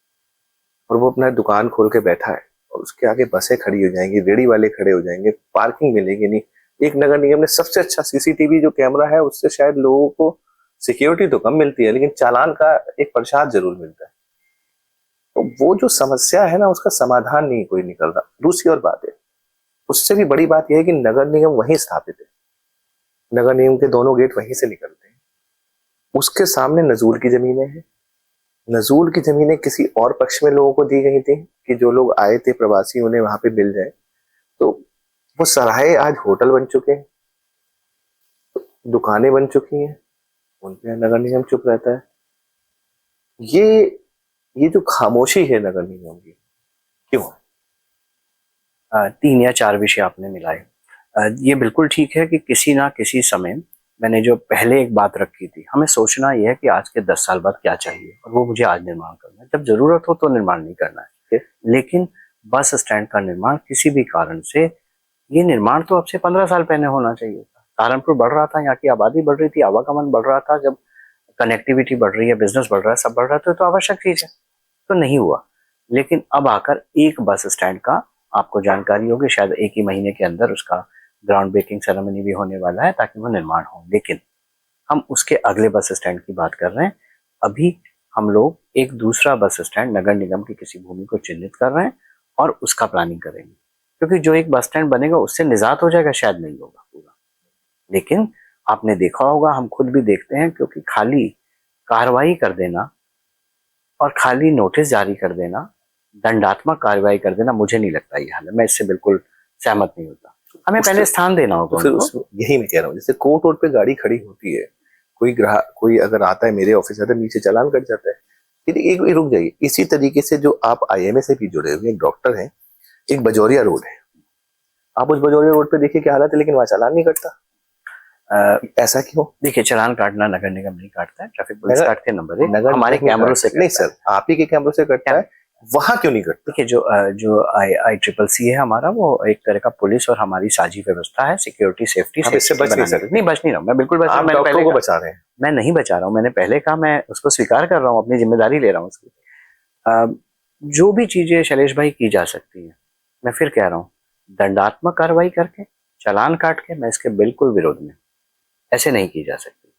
और वो अपना दुकान खोल के बैठा है और उसके आगे बसें खड़ी हो जाएंगी, रेडी वाले खड़े हो जाएंगे, पार्किंग मिलेगी नहीं। एक नगर निगम ने सबसे अच्छा सीसीटीवी जो कैमरा है, उससे शायद लोगों को सिक्योरिटी तो कम मिलती है लेकिन चालान का एक प्रसाद जरूर मिलता है। तो वो जो समस्या है ना, उसका समाधान नहीं कोई निकल रहा। दूसरी और बात है, उससे भी बड़ी बात यह है कि नगर निगम वहीं स्थापित है, नगर निगम के दोनों गेट वहीं से निकलते हैं। उसके सामने नजूल की जमीनें हैं। नजूल की जमीनें किसी और पक्ष में लोगों को दी गई थी कि जो लोग आए थे प्रवासी, उन्हें वहां पे मिल जाए। तो वो सराहे आज होटल बन चुके हैं। दुकानें बन चुकी हैं, उन पे नगर निगम चुप रहता है। ये ये जो खामोशी है नगर निगम की, क्यों है? 3 या 4 विषय आपने मिलाए। ये बिल्कुल ठीक है कि किसी ना किसी समय मैंने जो पहले एक बात रखी थी, हमें सोचना यह है कि आज के 10 साल बाद क्या चाहिए और वो मुझे आज निर्माण करना है। जब जरूरत हो तो निर्माण नहीं करना है। लेकिन बस स्टैंड का निर्माण किसी भी कारण से, ये निर्माण तो अब से 15 साल पहले होना चाहिए था। सहारनपुर बढ़ रहा था, यहाँ की आबादी बढ़ रही थी, आवागमन बढ़ रहा था, जब कनेक्टिविटी बढ़ रही है, बिजनेस बढ़ रहा है, सब बढ़ रहा था, तो आवश्यक चीज है, तो नहीं हुआ। लेकिन अब आकर एक बस स्टैंड का, आपको जानकारी होगी शायद 1 ही महीने के अंदर उसका ग्राउंड ब्रेकिंग सेरेमनी भी होने वाला है ताकि वो निर्माण हो। लेकिन हम उसके अगले बस स्टैंड की बात कर रहे हैं। अभी हम लोग एक दूसरा बस स्टैंड नगर निगम की किसी भूमि को चिन्हित कर रहे हैं और उसका प्लानिंग करेंगे, क्योंकि जो एक बस स्टैंड बनेगा उससे निजात हो जाएगा, शायद नहीं होगा पूरा। लेकिन आपने देखा होगा, हम खुद भी देखते हैं, क्योंकि खाली कार्रवाई कर देना और खाली नोटिस जारी कर देना, दंडात्मक कार्रवाई कर देना, मुझे नहीं लगता ये हाल है। मैं इससे बिल्कुल सहमत नहीं होता। हमें पहले स्थान देना होगा। तो फिर उस यही मैं कह रहा हूँ, जैसे कोर्ट रोड पे गाड़ी खड़ी होती है, कोई ग्राहक, कोई अगर आता है मेरे ऑफिस आता है, नीचे चालान कट जाता है, फिर एक रुक जाइए। इसी तरीके से जो आप आईएमए से भी जुड़े हुए एक डॉक्टर हैं, एक बजौरिया रोड है, आप उस बजौरिया रोड पे देखिए क्या हालत है, लेकिन वहां चालान नहीं कटता। ऐसा क्यों? देखिए, चालान काटना नगर निगम नहीं काटता है, ट्रैफिक पुलिस काटते हैं। नंबर 1 नगर हमारे कैमरों से नहीं सर, आप ही के कैमरों से कटता है, वहां क्यों नहीं कटता? देखिए, जो ICCC है हमारा, वो एक तरह का पुलिस और हमारी साझी व्यवस्था है, सिक्योरिटी सेफ्टी। आप इससे बच नहीं सकते। नहीं, बच नहीं रहा हूँ मैं, बिल्कुल बच रहा हूँ। आप डॉक्टरों को बचा रहे हैं। मैं नहीं बचा रहा हूँ, मैंने पहले कहा, मैं उसको स्वीकार कर रहा हूँ, अपनी जिम्मेदारी ले रहा हूँ उसकी। जो भी चीजें शैलेश भाई की जा सकती है, मैं फिर कह रहा हूँ, दंडात्मक कार्रवाई करके, चालान काट के, मैं इसके बिल्कुल विरोध में। ऐसे नहीं की जा सकती।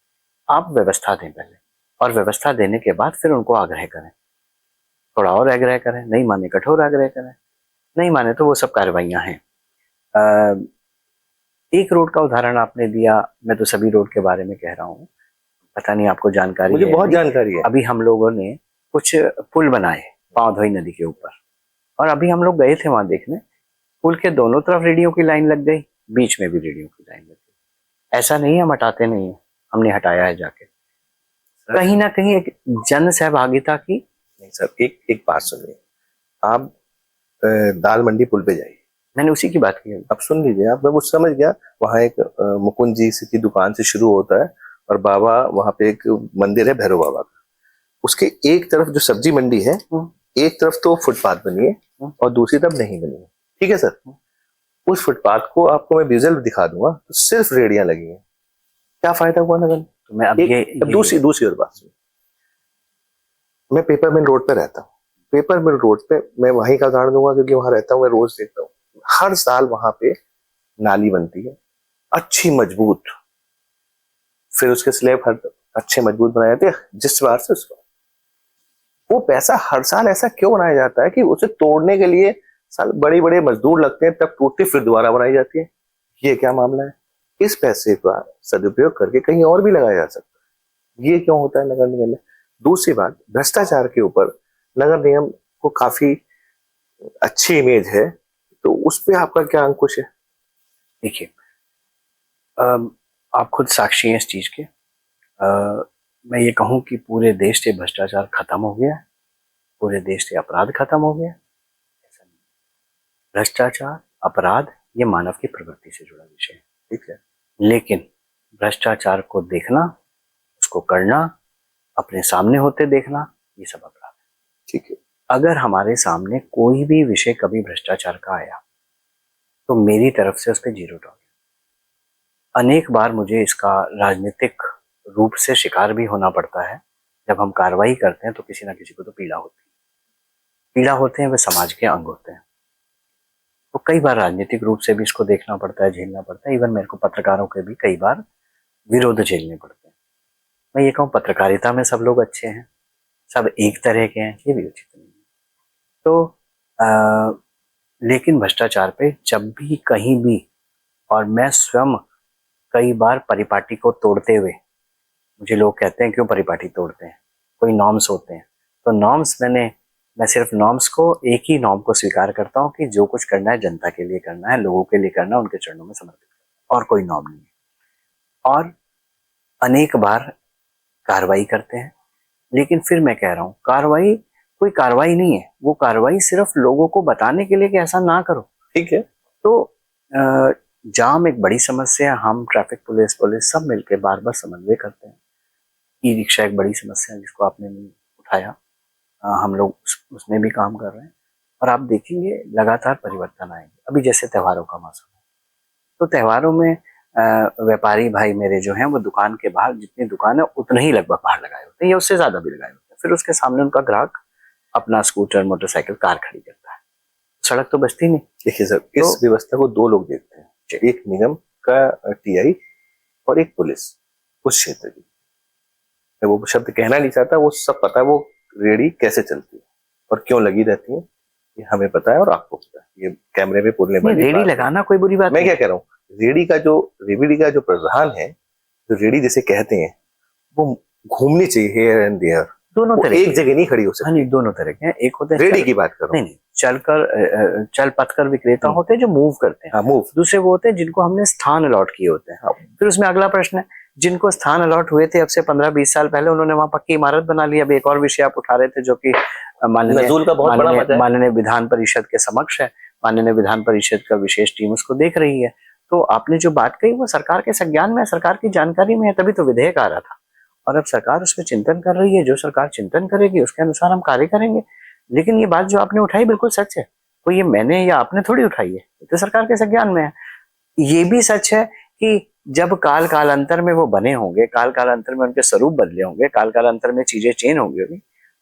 आप व्यवस्था दें पहले, और व्यवस्था देने के बाद फिर उनको आग्रह करें, थोड़ा और आग्रह करें, नहीं माने कठोर आग्रह करें, नहीं माने तो वो सब कार्रवाइयां हैं। एक रोड का उदाहरण आपने दिया, मैं तो सभी रोड के बारे में कह रहा हूँ, पता नहीं आपको जानकारी मुझे है। बहुत जानकारी है। अभी हम लोगों ने कुछ पुल बनाए पांवधोई नदी के ऊपर, और अभी हम लोग गए थे वहां देखने, पुल के दोनों तरफ रेडियो की लाइन लग गई, बीच में भी रेडियो की लाइन लग गई। ऐसा नहीं, हम हटाते नहीं है, हमने हटाया है जाके। कहीं ना कहीं एक जन सहभागिता की। नहीं सर, एक बात सुनिए, आप दाल मंडी पुल पे जाइए, मैंने उसी की बात की है। अब सुन लीजिए आप, मैं वो समझ गया। वहाँ एक मुकुंद जी की दुकान से शुरू होता है, और बाबा वहाँ पे एक मंदिर है भैरव बाबा का, उसके एक तरफ जो सब्जी मंडी है, एक तरफ तो फुटपाथ बनी है और दूसरी तरफ नहीं बनी है, ठीक है सर। उस फुटपाथ को आपको मैं विजुअल दिखा दूंगा, तो सिर्फ रेडियां लगी हैं। क्या फायदा हुआ नगर? तो मैं अब ये दूसरी और बात सुनिए, मैं पेपर मिल रोड पे रहता हूँ, पेपर मिल रोड पे मैं वहीं का गाड़ दूंगा, क्योंकि वहां रहता हूँ, मैं रोज देखता हूँ। हर साल वहां पे नाली बनती है, अच्छी मजबूत, फिर उसके स्लैब हर अच्छे मजबूत बनाए जाते हैं, जिस बार से उस बार। वो पैसा हर साल ऐसा क्यों बनाया जाता है कि उसे तोड़ने के लिए साल बड़े बड़े मजदूर लगते हैं, तब टूटती फिर दोबारा बनाई जाती है? ये क्या मामला है? इस पैसे का सदुपयोग करके कहीं और भी लगाया जा सकता है, ये क्यों होता है नगर निगम में? दूसरी बात, भ्रष्टाचार के ऊपर नगर निगम को काफी अच्छी इमेज है, तो उस पे आपका क्या अंकुश है? देखिए, आप खुद साक्षी हैं इस चीज के। मैं ये कहूं कि पूरे देश से भ्रष्टाचार खत्म हो गया है, पूरे देश से अपराध खत्म हो गया। ऐसा नहीं, भ्रष्टाचार, अपराध, ये मानव की प्रवृत्ति से जुड़ा विषय है, ठीक है। लेकिन भ्रष्टाचार को देखना, उसको करना, अपने सामने होते देखना, ये सब अपराध है। ठीक है। अगर हमारे सामने कोई भी विषय कभी भ्रष्टाचार का आया, तो मेरी तरफ से उस पर 0 टॉलरेंस। अनेक बार मुझे इसका राजनीतिक रूप से शिकार भी होना पड़ता है। जब हम कार्रवाई करते हैं तो किसी ना किसी को तो पीड़ा होती है, पीड़ा होते हैं, वे समाज के अंग होते हैं, तो कई बार राजनीतिक रूप से भी इसको देखना पड़ता है, झेलना पड़ता है। इवन मेरे को पत्रकारों के भी कई बार विरोध झेलने पड़ते हैं। मैं ये कहूँ, पत्रकारिता में सब लोग अच्छे हैं, सब एक तरह के हैं, ये भी उचित नहीं है। तो लेकिन भ्रष्टाचार पे जब भी कहीं भी, और मैं स्वयं कई बार परिपाटी को तोड़ते हुए, मुझे लोग कहते हैं क्यों परिपाटी तोड़ते हैं, कोई नॉर्म्स होते हैं, तो नॉर्म्स मैं सिर्फ नॉर्म्स को, एक ही नॉर्म को स्वीकार करता हूँ कि जो कुछ करना है जनता के लिए करना है, लोगों के लिए करना है, उनके चरणों में समर्पित करना है, और कोई नॉर्म नहीं है। और अनेक बार कार्रवाई करते हैं, लेकिन फिर मैं कह रहा हूँ कार्रवाई कोई कार्रवाई नहीं है, वो कार्रवाई सिर्फ लोगों को बताने के लिए कि ऐसा ना करो। ठीक है। तो जाम एक बड़ी समस्या है, हम ट्रैफिक पुलिस सब मिलकर बार बार समन्वय करते हैं। ई रिक्शा एक बड़ी समस्या है जिसको आपने नहीं उठाया, हम लोग उसमें भी काम कर रहे हैं और आप देखेंगे लगातार परिवर्तन आएंगे। अभी जैसे त्योहारों का मौसम है, तो त्योहारों में व्यापारी भाई मेरे जो हैं वो दुकान के बाहर जितनी दुकान है उतने ही लगभग बाहर लगाए होते हैं या उससे ज्यादा भी लगाए होते हैं। फिर उसके सामने उनका ग्राहक अपना स्कूटर मोटरसाइकिल कार खड़ी करता है, सड़क तो बचती नहीं। देखिए सर, इस व्यवस्था को दो लोग देखते हैं, एक निगम का टीआई और एक पुलिस उस क्षेत्र की। मैं वो शब्द कहना नहीं चाहता, वो सब पता है वो रेडी कैसे चलती है और क्यों लगी रहती है, ये हमें पता है और आपको पता है। ये कैमरे में बोलने वाली रेडी लगाना कोई बुरी बात मैं नहीं। क्या कह रहा हूँ, रेडी का जो प्रधान है, जो रेडी जिसे कहते हैं, वो घूमनी चाहिए हेयर एंड देयर, दोनों तरह एक जगह नहीं खड़ी हो सकती। हाँ नहीं, दोनों तरह के हैं। एक होते हैं रेडी की बात करो, नहीं चल पथ कर विक्रेता होते हैं जो मूव करते हैं। हाँ मूव। दूसरे वो होते हैं जिनको हमने स्थान अलॉट किए होते हैं। फिर उसमें अगला प्रश्न है, जिनको स्थान अलॉट हुए थे अब से 15-20 साल पहले, उन्होंने वहां पक्की इमारत बना ली। अब एक और विषय आप उठा रहे थे जो कि माननीय विधान परिषद के समक्ष है, माननीय विधान परिषद का विशेष टीम उसको देख रही है। तो आपने जो बात कही वो सरकार के संज्ञान में, सरकार की जानकारी में है, तभी तो विधेयक आ रहा था और अब सरकार उसमें चिंतन कर रही है। जो सरकार चिंतन करेगी उसके अनुसार हम कार्य करेंगे। लेकिन ये बात जो आपने उठाई बिल्कुल सच है, कोई ये मैंने या आपने थोड़ी उठाई है, तो सरकार के संज्ञान में है। ये भी सच है कि जब काल कालांतर में वो बने होंगे, काल कालांतर में उनके स्वरूप बदले होंगे, काल कालांतर में चीजें चेंज होंगी।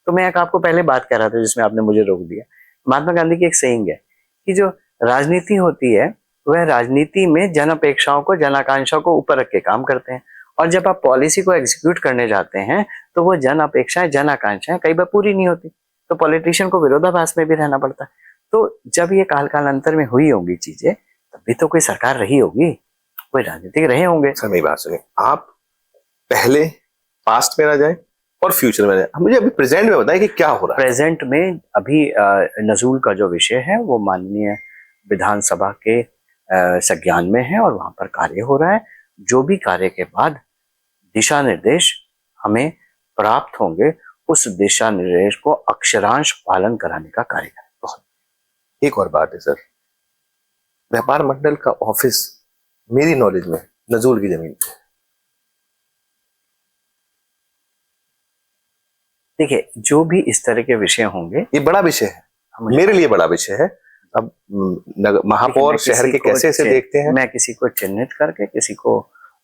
तो मैं एक आपको पहले बात कह रहा था जिसमें आपने मुझे रोक दिया। महात्मा गांधी की एक सेइंग है कि जो राजनीति होती है वह राजनीति में जन अपेक्षाओं को, जन आकांक्षा को ऊपर रख के काम करते हैं, और जब आप पॉलिसी को एग्जीक्यूट करने जाते हैं तो वो जन अपेक्षाएं, जन आकांक्षाएं कई बार पूरी नहीं होती, तो पॉलिटिशियन को विरोधाभास में भी रहना पड़ता है। तो जब ये काल कालांतर में हुई होंगी चीजें, तभी तो कोई सरकार रही होगी, कोई राजनीतिक रहे होंगे। सर मेरी बात सुनिए, आप पहले पास्ट में ना जाए और फ्यूचर में जाए, मुझे अभी प्रेजेंट में बताएं कि क्या हो रहा है। प्रेजेंट में अभी नजूल का जो विषय है वो माननीय विधानसभा के संज्ञान में है और वहां पर कार्य हो रहा है। जो भी कार्य के बाद दिशा निर्देश हमें प्राप्त होंगे, उस दिशा निर्देश को अक्षरांश पालन कराने का कार्य करें। बहुत एक और बात है सर, व्यापार मंडल का ऑफिस मेरी नॉलेज में नजूल की जमीन पे। देखिए, जो भी इस तरह के विषय होंगे, ये बड़ा विषय है, मेरे लिए बड़ा विषय है। अब महापौर शहर के कैसे इसे देखते हैं, मैं किसी को चिन्हित करके किसी को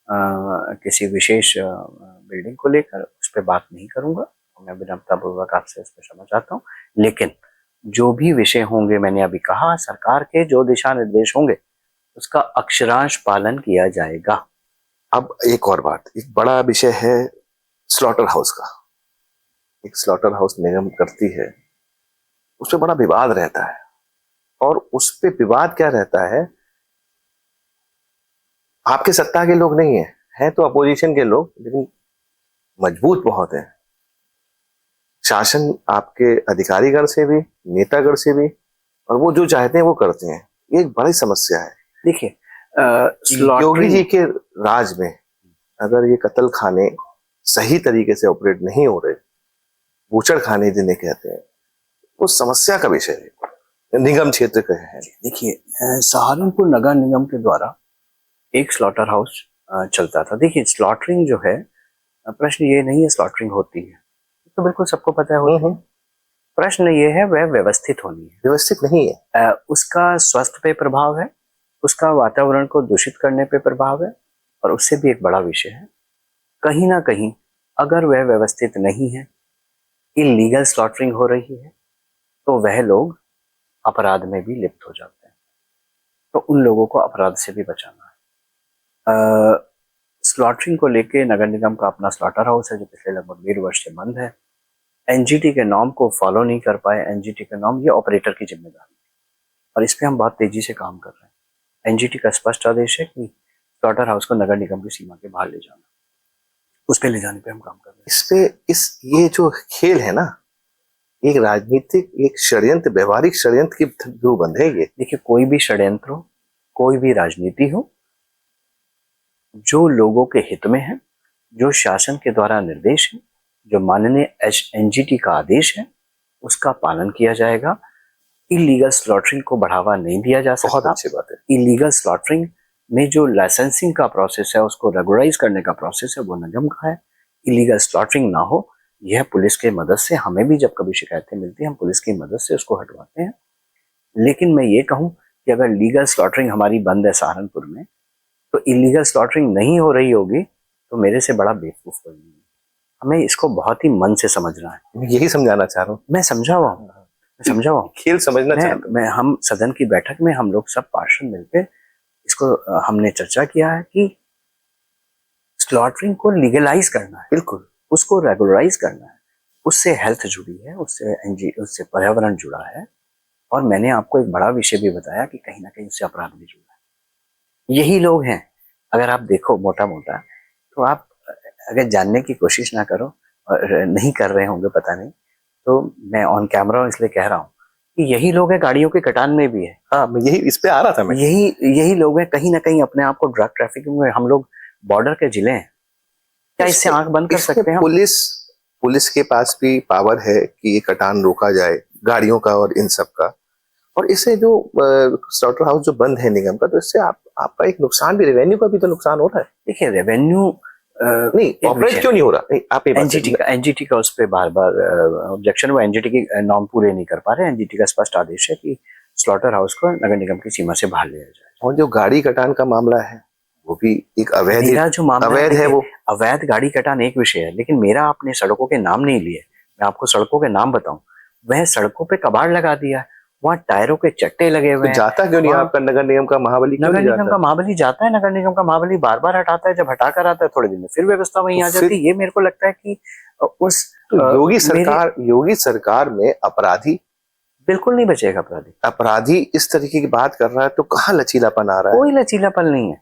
किसी विशेष बिल्डिंग को लेकर उस पर बात नहीं करूंगा। मैं विनम्रता पूर्वक आपसे इस पर क्षमा चाहता हूँ। लेकिन जो भी विषय होंगे, मैंने अभी कहा, सरकार के जो दिशा निर्देश होंगे उसका अक्षरांश पालन किया जाएगा। अब एक और बात, एक बड़ा विषय है स्लॉटर हाउस का। एक स्लॉटर हाउस निगम करती है, उस पर बड़ा विवाद रहता है, और उस पे विवाद क्या रहता है, आपके सत्ता के लोग नहीं है तो अपोजिशन के लोग, लेकिन मजबूत बहुत है। शासन आपके अधिकारीगण से भी, नेतागण से भी, और वो जो चाहते हैं वो करते हैं। ये एक बड़ी समस्या है। देखिए, योगी जी के राज में अगर ये कत्ल खाने सही तरीके से ऑपरेट नहीं हो रहे, बूचड़ खाने जिन्हें कहते हैं, वो समस्या का विषय है, निगम क्षेत्र का है। देखिए, सहारनपुर नगर निगम के द्वारा एक स्लॉटर हाउस चलता था। देखिए, स्लॉटरिंग जो है, प्रश्न ये नहीं है स्लॉटरिंग होती है, तो बिल्कुल सबको पता है होती है। प्रश्न ये है वह व्यवस्थित होनी है, व्यवस्थित नहीं है। उसका स्वास्थ्य पे प्रभाव है, उसका वातावरण को दूषित करने पे प्रभाव है, और उससे भी एक बड़ा विषय है, कहीं ना कहीं अगर वह व्यवस्थित नहीं है, इलीगल स्लॉटरिंग हो रही है, तो वह लोग अपराध में भी लिप्त हो जाते हैं। तो उन लोगों को अपराध से भी बचाना है। स्लॉटरिंग को लेके नगर निगम का अपना स्लॉटर हाउस है जो पिछले लगभग 1.5 वर्ष से बंद है। एनजीटी के नॉर्म को फॉलो नहीं कर पाए। एनजीटी के नॉर्म, ये ऑपरेटर की जिम्मेदारी है और इस पे हम बहुत तेजी से काम कर रहे हैं। एनजीटी का स्पष्ट आदेश है कि स्लॉटर हाउस को नगर निगम की सीमा के बाहर ले जाना, उस पे ले जाने पे हम काम कर रहे हैं। ये जो खेल है ना, एक राजनीतिक, एक षड्यंत्र, व्यवहारिक षड्यंत्र की थ्रू बंधेंगे। देखिए, कोई भी षड्यंत्र हो, कोई भी राजनीति हो, जो लोगों के हित में है, जो शासन के द्वारा निर्देश है, जो माननीय एनजीटी का आदेश है, उसका पालन किया जाएगा। इलीगल स्लॉटरिंग को बढ़ावा नहीं दिया जा सकता। बहुत अच्छी बात है। इलीगल स्लॉटरिंग में जो लाइसेंसिंग का प्रोसेस है, उसको रेगुलराइज करने का प्रोसेस है, वो निगम का है। इलीगल स्लॉटरिंग ना हो, यह पुलिस के मदद से, हमें भी जब कभी शिकायतें मिलती हैं हम पुलिस की मदद से उसको हटवाते हैं। लेकिन मैं ये कहूँ कि अगर लीगल स्लॉटरिंग हमारी बंद है सहारनपुर में, तो इलीगल स्लॉटरिंग नहीं हो रही होगी तो मेरे से बड़ा बेवकूफ कोई नहीं है। हमें इसको बहुत ही मन से समझना है। मैं यही समझाना चाह रहा हूँ। मैं समझा हुआ हूँ। खेल समझना चाहता हूँ। मैं हम सदन की बैठक में हम लोग सब पार्षद मिलकर इसको हमने चर्चा किया है कि स्लॉटरिंग को लीगलाइज करना है, बिल्कुल उसको रेगुलराइज करना है। उससे हेल्थ जुड़ी है, उससे पर्यावरण जुड़ा है, और मैंने आपको एक बड़ा विषय भी बताया कि कहीं ना कहीं उससे अपराध भी जुड़ा है। यही लोग हैं, अगर आप देखो मोटा मोटा, तो आप अगर जानने की कोशिश ना करो, और नहीं कर रहे होंगे पता नहीं, तो मैं ऑन कैमरा इसलिए कह रहा हूँ कि यही लोग हैं गाड़ियों के कटान में भी है। हाँ, मैं यही इस पे आ रहा था। मैं यही लोग हैं कहीं ना कहीं अपने आप को ड्रग ट्रैफिकिंग में, हम लोग बॉर्डर के जिले हैं, क्या इससे आंख बंद कर सकते हैं? पुलिस के पास भी पावर है कि ये कटान रोका जाए गाड़ियों का और इन सब का। और इससे जो स्लॉटर हाउस जो बंद है निगम का, तो इससे आपका एक नुकसान भी, रेवेन्यू का भी तो नुकसान हो रहा है। देखिए रेवेन्यू नहीं ऑपरेट क्यों नहीं हो रहा? नहीं, आप एनजीटी का उस पर बार बार ऑब्जेक्शन, वो एनजीटी की नॉर्म पूरे नहीं कर पा रहे। एनजीटी का स्पष्ट आदेश है कि स्लॉटर हाउस को नगर निगम की सीमा से बाहर लिया जाए। और जो गाड़ी कटान का मामला है वो भी एक अवैध जो मामला अवैध है। वो अवैध गाड़ी कटान एक विषय है, लेकिन मेरा आपने सड़कों के नाम नहीं लिए। मैं आपको सड़कों के नाम बताऊं, वह सड़कों पे कबाड़ लगा दिया है, वहाँ टायरों के चट्टे लगे हुए हैं। जाता क्यों नहीं आपका नगर निगम का महाबली? नगर निगम का महाबली जाता है, नगर निगम का महाबली बार बार हटाता है, जब हटा कर आता है थोड़े दिन में फिर व्यवस्था वहीं आ जाती है। ये मेरे को लगता है कि उस योगी सरकार में अपराधी बिल्कुल नहीं बचेगा। अपराधी इस तरीके की बात कर रहा है तो कहाँ लचीलापन आ रहा है? कोई लचीलापन नहीं है।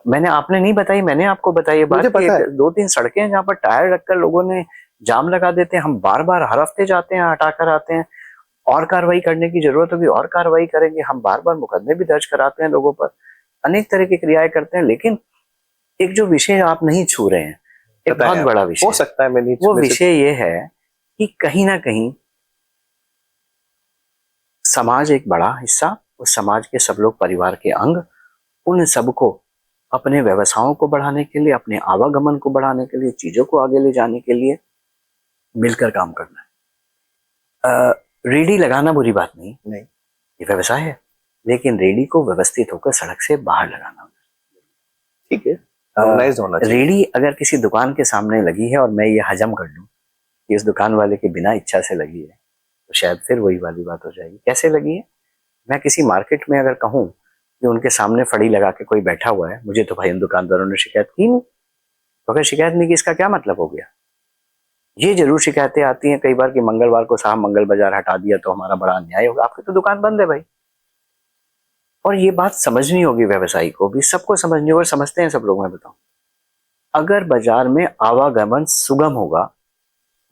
मैंने आपने नहीं बताई, मैंने आपको बताई बात। 2-3 सड़कें हैं जहाँ पर टायर रखकर लोगों ने जाम लगा देते हैं। हम बार बार हर हफ्ते जाते हैं, हटा कर आते हैं। और कार्रवाई करने की जरूरत होगी और कार्रवाई करेंगे। हम बार बार मुकदमे भी दर्ज कराते हैं लोगों पर, अनेक तरह की क्रियाएं करते हैं। लेकिन एक जो विषय आप नहीं छू रहे हैं, एक बहुत बड़ा विषय हो सकता है, मैं नहीं, वो विषय ये है कि कहीं ना कहीं समाज एक बड़ा हिस्सा, उस समाज के सब लोग परिवार के अंग, उन सबको अपने व्यवसायों को बढ़ाने के लिए, अपने आवागमन को बढ़ाने के लिए, चीजों को आगे ले जाने के लिए मिलकर काम करना है। रेडी लगाना बुरी बात नहीं, ये व्यवसाय है, लेकिन रेडी को व्यवस्थित होकर सड़क से बाहर लगाना ठीक है, ऑर्गेनाइज्ड होना चाहिए। रेडी अगर किसी दुकान के सामने लगी है और मैं ये हजम कर लूं कि इस दुकान वाले के बिना इच्छा से लगी है, तो शायद फिर वही वाली बात हो जाएगी। कैसे लगी है? मैं किसी मार्केट में अगर कहूं कि उनके सामने फड़ी लगा के कोई बैठा हुआ है, मुझे तो भाई उन दुकानदारों ने शिकायत की नहीं, तो अगर शिकायत नहीं की इसका क्या मतलब हो गया? ये जरूर शिकायतें आती हैं कई बार कि मंगलवार को साहब मंगल बाजार हटा दिया तो हमारा बड़ा अन्याय होगा। आपकी तो दुकान बंद है भाई। और ये बात समझनी होगी, व्यवसायी को भी, सबको समझनी होगी। समझते हैं सब लोग। मैं बताऊं, अगर बाजार में आवागमन सुगम होगा,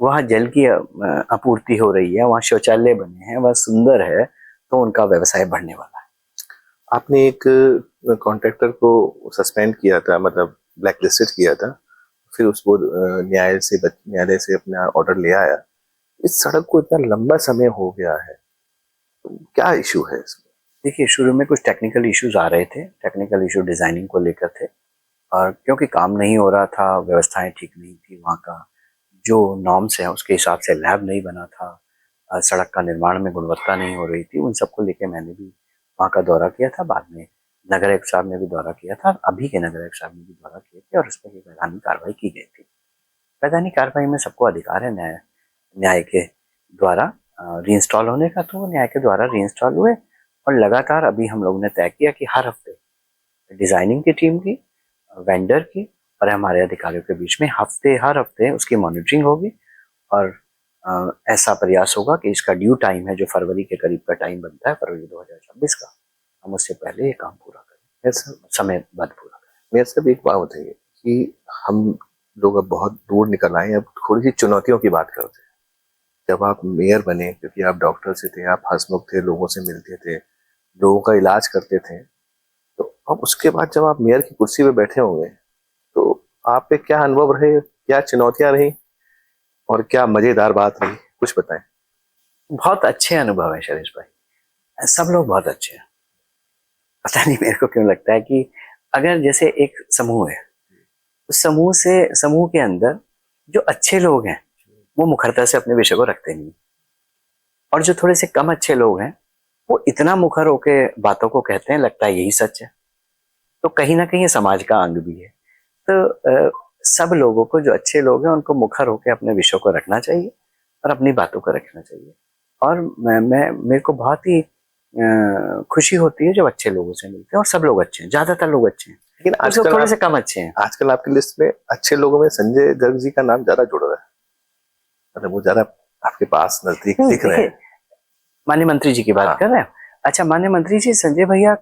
वहां जल की आपूर्ति हो रही है, वहां शौचालय बने हैं, वह सुंदर है, तो उनका व्यवसाय बढ़ने वाला है। आपने एक कॉन्ट्रैक्टर को सस्पेंड किया था, मतलब ब्लैक लिस्टेड किया था, फिर उसको न्यायालय से अपना ऑर्डर ले आया। इस सड़क को इतना लंबा समय हो गया है, तो क्या इशू है इसमें? देखिए, शुरू में कुछ टेक्निकल इश्यूज आ रहे थे। टेक्निकल इशू डिजाइनिंग को लेकर थे, और क्योंकि काम नहीं हो रहा था, व्यवस्थाएं ठीक नहीं थी, वहाँ का जो नॉर्म्स है उसके हिसाब से लैब नहीं बना था, सड़क का निर्माण में गुणवत्ता नहीं हो रही थी, उन सबको लेकर मैंने भी वहाँ का दौरा किया था। बाद में नगर आयुक्त साहब ने भी दौरा किया था, अभी के नगर आयुक्त साहब ने भी दौरा किए थे, और उस पर वैधानिक कार्रवाई की गई थी। वैधानिक कार्रवाई में सबको अधिकार है न्याय के द्वारा रीइंस्टॉल होने का, तो न्याय के द्वारा रीइंस्टॉल हुए। और लगातार अभी हम लोगों ने तय किया कि हर हफ्ते डिजाइनिंग की टीम की, वेंडर की और हमारे अधिकारियों के बीच में हर हफ्ते उसकी मॉनिटरिंग होगी, और ऐसा प्रयास होगा कि इसका ड्यू टाइम है, जो फरवरी के करीब का टाइम बनता है, फरवरी 2026 का, हम उससे पहले ये काम पूरा करें, समयबद्ध पूरा करें। मेरे से एक बात बताइए कि हम लोग अब बहुत दूर निकल आए, अब थोड़ी सी चुनौतियों की बात करते हैं। जब आप मेयर बने, क्योंकि आप डॉक्टर से थे, आप हंसमुख थे, लोगों से मिलते थे, लोगों का इलाज करते थे, तो अब उसके बाद जब आप मेयर की कुर्सी पे बैठे होंगे, तो आप पे क्या अनुभव रहे, क्या चुनौतियां रही और क्या मजेदार बात रही, कुछ बताएं। बहुत अच्छे अनुभव है शरीश भाई, सब लोग बहुत अच्छे हैं। पता नहीं मेरे को क्यों लगता है कि अगर जैसे एक समूह है, उस समूह के अंदर जो अच्छे लोग हैं वो मुखरता से अपने विषय को रखते नहीं, और जो थोड़े से कम अच्छे लोग हैं वो इतना मुखर होके बातों को कहते हैं, लगता है यही सच है। तो कहीं ना कहीं ये समाज का अंग भी है। तो सब लोगों को, जो अच्छे लोग हैं उनको मुखर होकर अपने विषयों को रखना चाहिए और अपनी बातों को रखना चाहिए। और मैं मेरे को बहुत ही खुशी होती है जब अच्छे लोगों से मिलते हैं, और सब लोग अच्छे हैं, ज्यादातर लोग अच्छे हैं, लेकिन कुछ लोग थोड़े से कम अच्छे हैं। आजकल आपकी लिस्ट में अच्छे लोगों में संजय गर्ग जी का नाम ज्यादा जुड़ रहा है, मतलब वो ज्यादा आपके पास नजदीक दिख रहे हैं। माननीय मंत्री जी की बात हाँ। कर रहे हैं। अच्छा, माननीय मंत्री जी, संजय भैया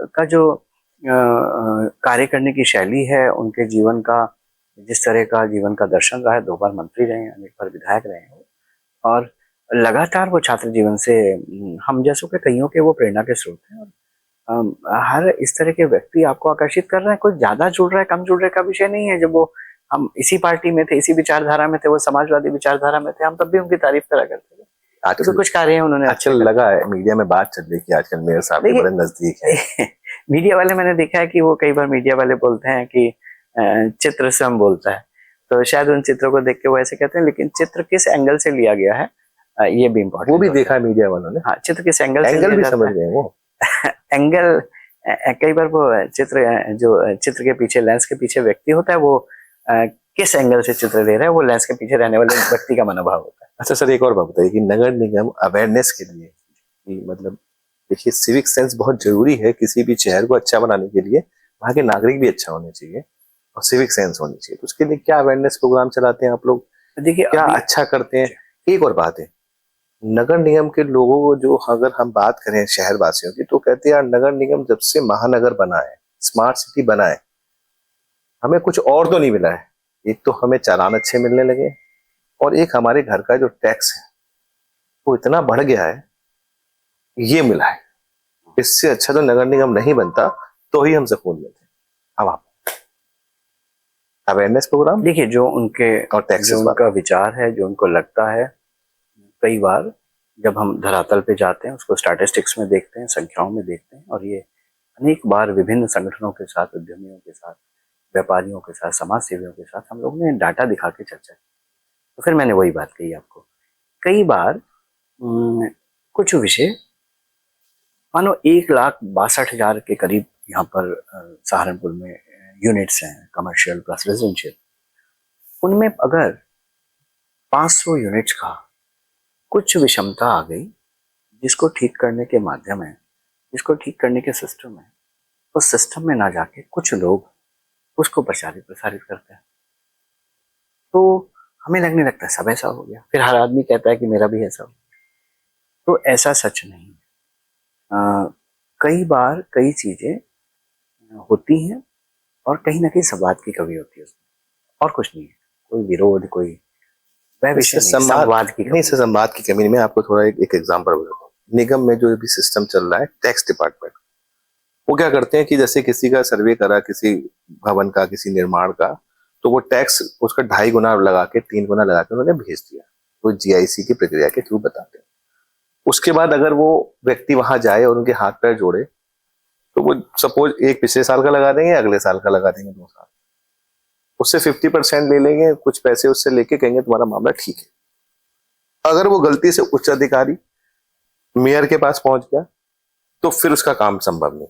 का जो कार्य करने की शैली है, उनके जीवन का, जिस तरह का जीवन का दर्शन रहा है, 2 बार मंत्री रहे हैं, अनेक बार विधायक रहे हैं, और लगातार वो छात्र जीवन से हम जैसों के कईयों के वो प्रेरणा के स्रोत हैं। हर इस तरह के व्यक्ति आपको आकर्षित कर रहे हैं। कोई ज्यादा जुड़ रहा है, कम जुड़ रहे का विषय नहीं है। जब वो, हम इसी पार्टी में थे, इसी विचारधारा में थे, वो समाजवादी विचारधारा में थे, हम तब भी उनकी तारीफ करा करते थे। आजकल कुछ कार्य है उन्होंने आजकल लगा है मीडिया में बात चल रही है कि आजकल मेयर साहब के बड़े नजदीक है। मीडिया वाले, मैंने देखा है कि वो कई बार मीडिया वाले बोलते हैं कि चित्र से हम बोलता है, तो शायद उन चित्रों को देख के वो ऐसे कहते हैं, लेकिन चित्र किस एंगल से लिया गया है ये भी इम्पोर्टेंट। वो भी देखा है मीडिया वालों ने। हाँ, चित्र किस एंगल से एंगल लिया भी जाता समझ है। गए वो। एंगल, कई बार वो चित्र, जो चित्र के पीछे, लेंस के पीछे व्यक्ति होता है, वो किस एंगल से चित्र ले रहा है, वो लेंस के पीछे रहने वाले व्यक्ति का मनोभाव होता है। अच्छा सर, एक और बात बताइए कि नगर निगम अवेयरनेस के लिए, कि मतलब देखिए सिविक सेंस बहुत जरूरी है किसी भी शहर को अच्छा बनाने के लिए। वहाँ के नागरिक भी अच्छा होने चाहिए और सिविक सेंस होनी चाहिए। तो उसके लिए क्या अवेयरनेस प्रोग्राम चलाते हैं आप लोग, देखिए क्या अच्छा करते हैं? एक और बात है, नगर निगम के लोगों को, जो अगर हम बात करें शहर वासियों की, तो कहते हैं यार नगर निगम जब से महानगर बना है, स्मार्ट सिटी बना है, हमें कुछ और तो नहीं मिला है। एक तो हमें चालान अच्छे मिलने लगे, और एक हमारे घर का जो टैक्स है वो इतना बढ़ गया है, ये मिला है। इससे अच्छा तो नगर निगम नहीं बनता, तो ही हम सुकून में थे। अब आप अवेयरनेस प्रोग्राम देखिए, जो उनके और टैक्सेस जो उनका विचार है, जो उनको लगता है, कई बार जब हम धरातल पे जाते हैं, उसको स्टैटिस्टिक्स में देखते हैं, संख्याओं में देखते हैं, और ये अनेक बार विभिन्न संगठनों के साथ, उद्यमियों के साथ, व्यापारियों के साथ, समाज सेवियों के साथ हम लोग ने डाटा दिखा के चर्चा की। तो फिर मैंने वही बात कही आपको, कई बार कुछ विषय, मानो 1,62,000 के करीब यहाँ पर सहारनपुर में यूनिट्स हैं, कमर्शियल प्लस रेजिडेंशियल। उनमें अगर 500 यूनिट्स का कुछ विषमता आ गई, जिसको ठीक करने के माध्यम है, जिसको ठीक करने के सिस्टम है, उस सिस्टम में ना जाके कुछ लोग उसको प्रचारित प्रसारित करते हैं, तो हमें लगने लगता है सब ऐसा हो गया। फिर हर आदमी कहता है कि मेरा भी ऐसा हो। तो ऐसा सच नहीं है। कई बार कई चीजें होती हैं, और कहीं ना कहीं संवाद की कमी होती है उसमें, और कुछ नहीं है। कोई विरोध, कोई वह विषय नहीं, संवाद की कमी। नहीं सर, संवाद की कमी नहीं। मैं आपको थोड़ा एक एग्जांपल बताता हूँ। निगम में जो भी सिस्टम चल रहा है, टैक्स डिपार्टमेंट, वो क्या करते हैं कि जैसे किसी का सर्वे करा, किसी भवन का, किसी निर्माण का, तो वो टैक्स उसका 2.5 गुना लगा के, 3 गुना लगा के उन्होंने भेज दिया। वो जीआईसी की प्रक्रिया के थ्रू बताते हैं। उसके बाद अगर वो व्यक्ति वहां जाए और उनके हाथ पैर जोड़े, तो वो सपोज एक पिछले साल का लगा देंगे, अगले साल का लगा देंगे, 2 साल, उससे 50% ले लेंगे, कुछ पैसे उससे लेके कहेंगे तुम्हारा मामला ठीक है। अगर वो गलती से उच्च अधिकारी मेयर के पास पहुंच गया, तो फिर उसका काम संभव नहीं।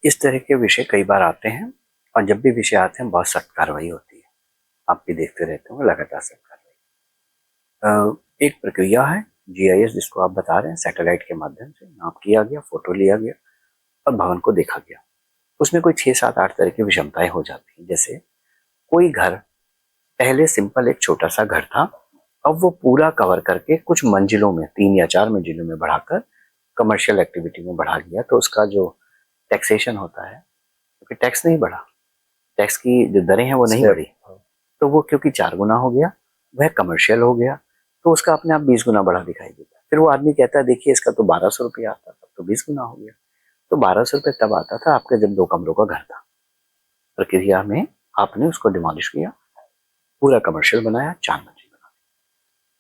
इस तरह के विषय कई बार आते हैं, और जब भी विषय आते हैं बहुत सख्त कार्रवाई होती है। आप भी देखते रहते हो, लगातार सख्त कार्रवाई। एक प्रक्रिया है जीआईएस, जिसको आप बता रहे हैं, सैटेलाइट के माध्यम से नाप किया गया, फोटो लिया गया और भवन को देखा गया। उसमें कोई 6, 7, 8 तरह की विषमताएं हो जाती हैं। जैसे कोई घर पहले सिंपल एक छोटा सा घर था, अब वो पूरा कवर करके कुछ मंजिलों में, 3 या 4 मंजिलों में बढ़ाकर कमर्शियल एक्टिविटी में बढ़ा दिया। तो उसका जो टैक्सेशन होता है, क्योंकि टैक्स नहीं बढ़ा, टैक्स की जो दरें हैं वो नहीं बढ़ी, तो वो क्योंकि 4 गुना हो गया, वह कमर्शियल हो गया, तो उसका अपने आप 20 गुना बढ़ा दिखाई देता है। फिर वो आदमी कहता है देखिए इसका तो 1200 रुपया आता था, तो 20 गुना हो गया। तो 1200 रुपये तब आता था आपके जब 2 कमरों का घर था, प्रक्रिया में आपने उसको डिमोलिश किया, पूरा कमर्शियल बनाया, चांद मंजिल बना,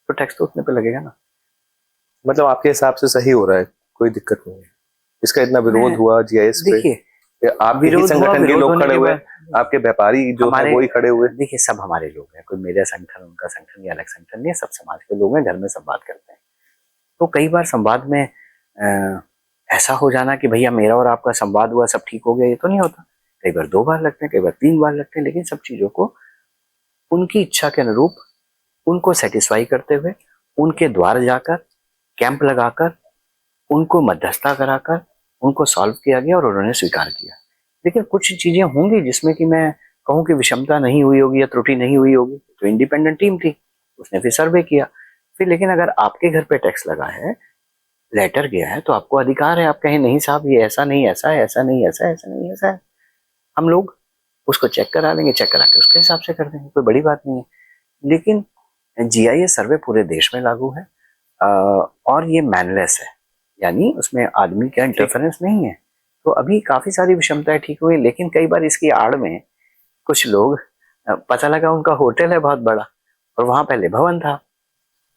तो टैक्स तो उतने पे लगेगा ना। मतलब आपके हिसाब से सही हो रहा है, कोई दिक्कत नहीं है? इसका इतना विरोध हुआ जीआईएस पे, देखिए, आपके ही विरोध हुआ, संगठन के विरोध लोग होने खड़े के हुए, बाद आपके व्यापारी जो है हमारे, वो ही खड़े हुए? देखिए सब हमारे लोग हैं, कोई मेरा संगठन उनका संगठन या अलग संगठन नहीं है, सब समाज के लोग हैं, घर में संवाद करते हैं। तो कई बार संवाद में ऐसा हो जाना कि भैया मेरा और आपका संवाद हुआ, सब ठीक हो गया, ये तो नहीं होता। कई बार 2 बार लगते हैं, कई बार 3 बार लगते हैं, लेकिन सब चीजों को उनकी इच्छा के अनुरूप, उनको सेटिस्फाई करते हुए, उनके द्वार जाकर, कैंप लगाकर, उनको मध्यस्थता कराकर उनको सॉल्व किया गया और उन्होंने स्वीकार किया। लेकिन कुछ चीजें होंगी जिसमें कि मैं कहूं कि विषमता नहीं हुई होगी या त्रुटि नहीं हुई होगी, तो इंडिपेंडेंट टीम थी, उसने फिर सर्वे किया। फिर लेकिन अगर आपके घर पे टैक्स लगा है, लेटर गया है, तो आपको अधिकार है, आप कहें नहीं साहब ये ऐसा नहीं, ऐसा है, ऐसा नहीं, ऐसा है, ऐसा नहीं, ऐसा है। हम लोग उसको चेक करा लेंगे, चेक करा के उसके हिसाब से कर देंगे, कोई बड़ी बात नहीं है। लेकिन जीआईएस सर्वे पूरे देश में लागू है, और ये मैनलेस है, यानी उसमें आदमी का इंटरफेरेंस नहीं है। तो अभी काफी सारी विषमताएं ठीक हुई, लेकिन कई बार इसकी आड़ में कुछ लोग, पता लगा उनका होटल है बहुत बड़ा और वहां पहले भवन था,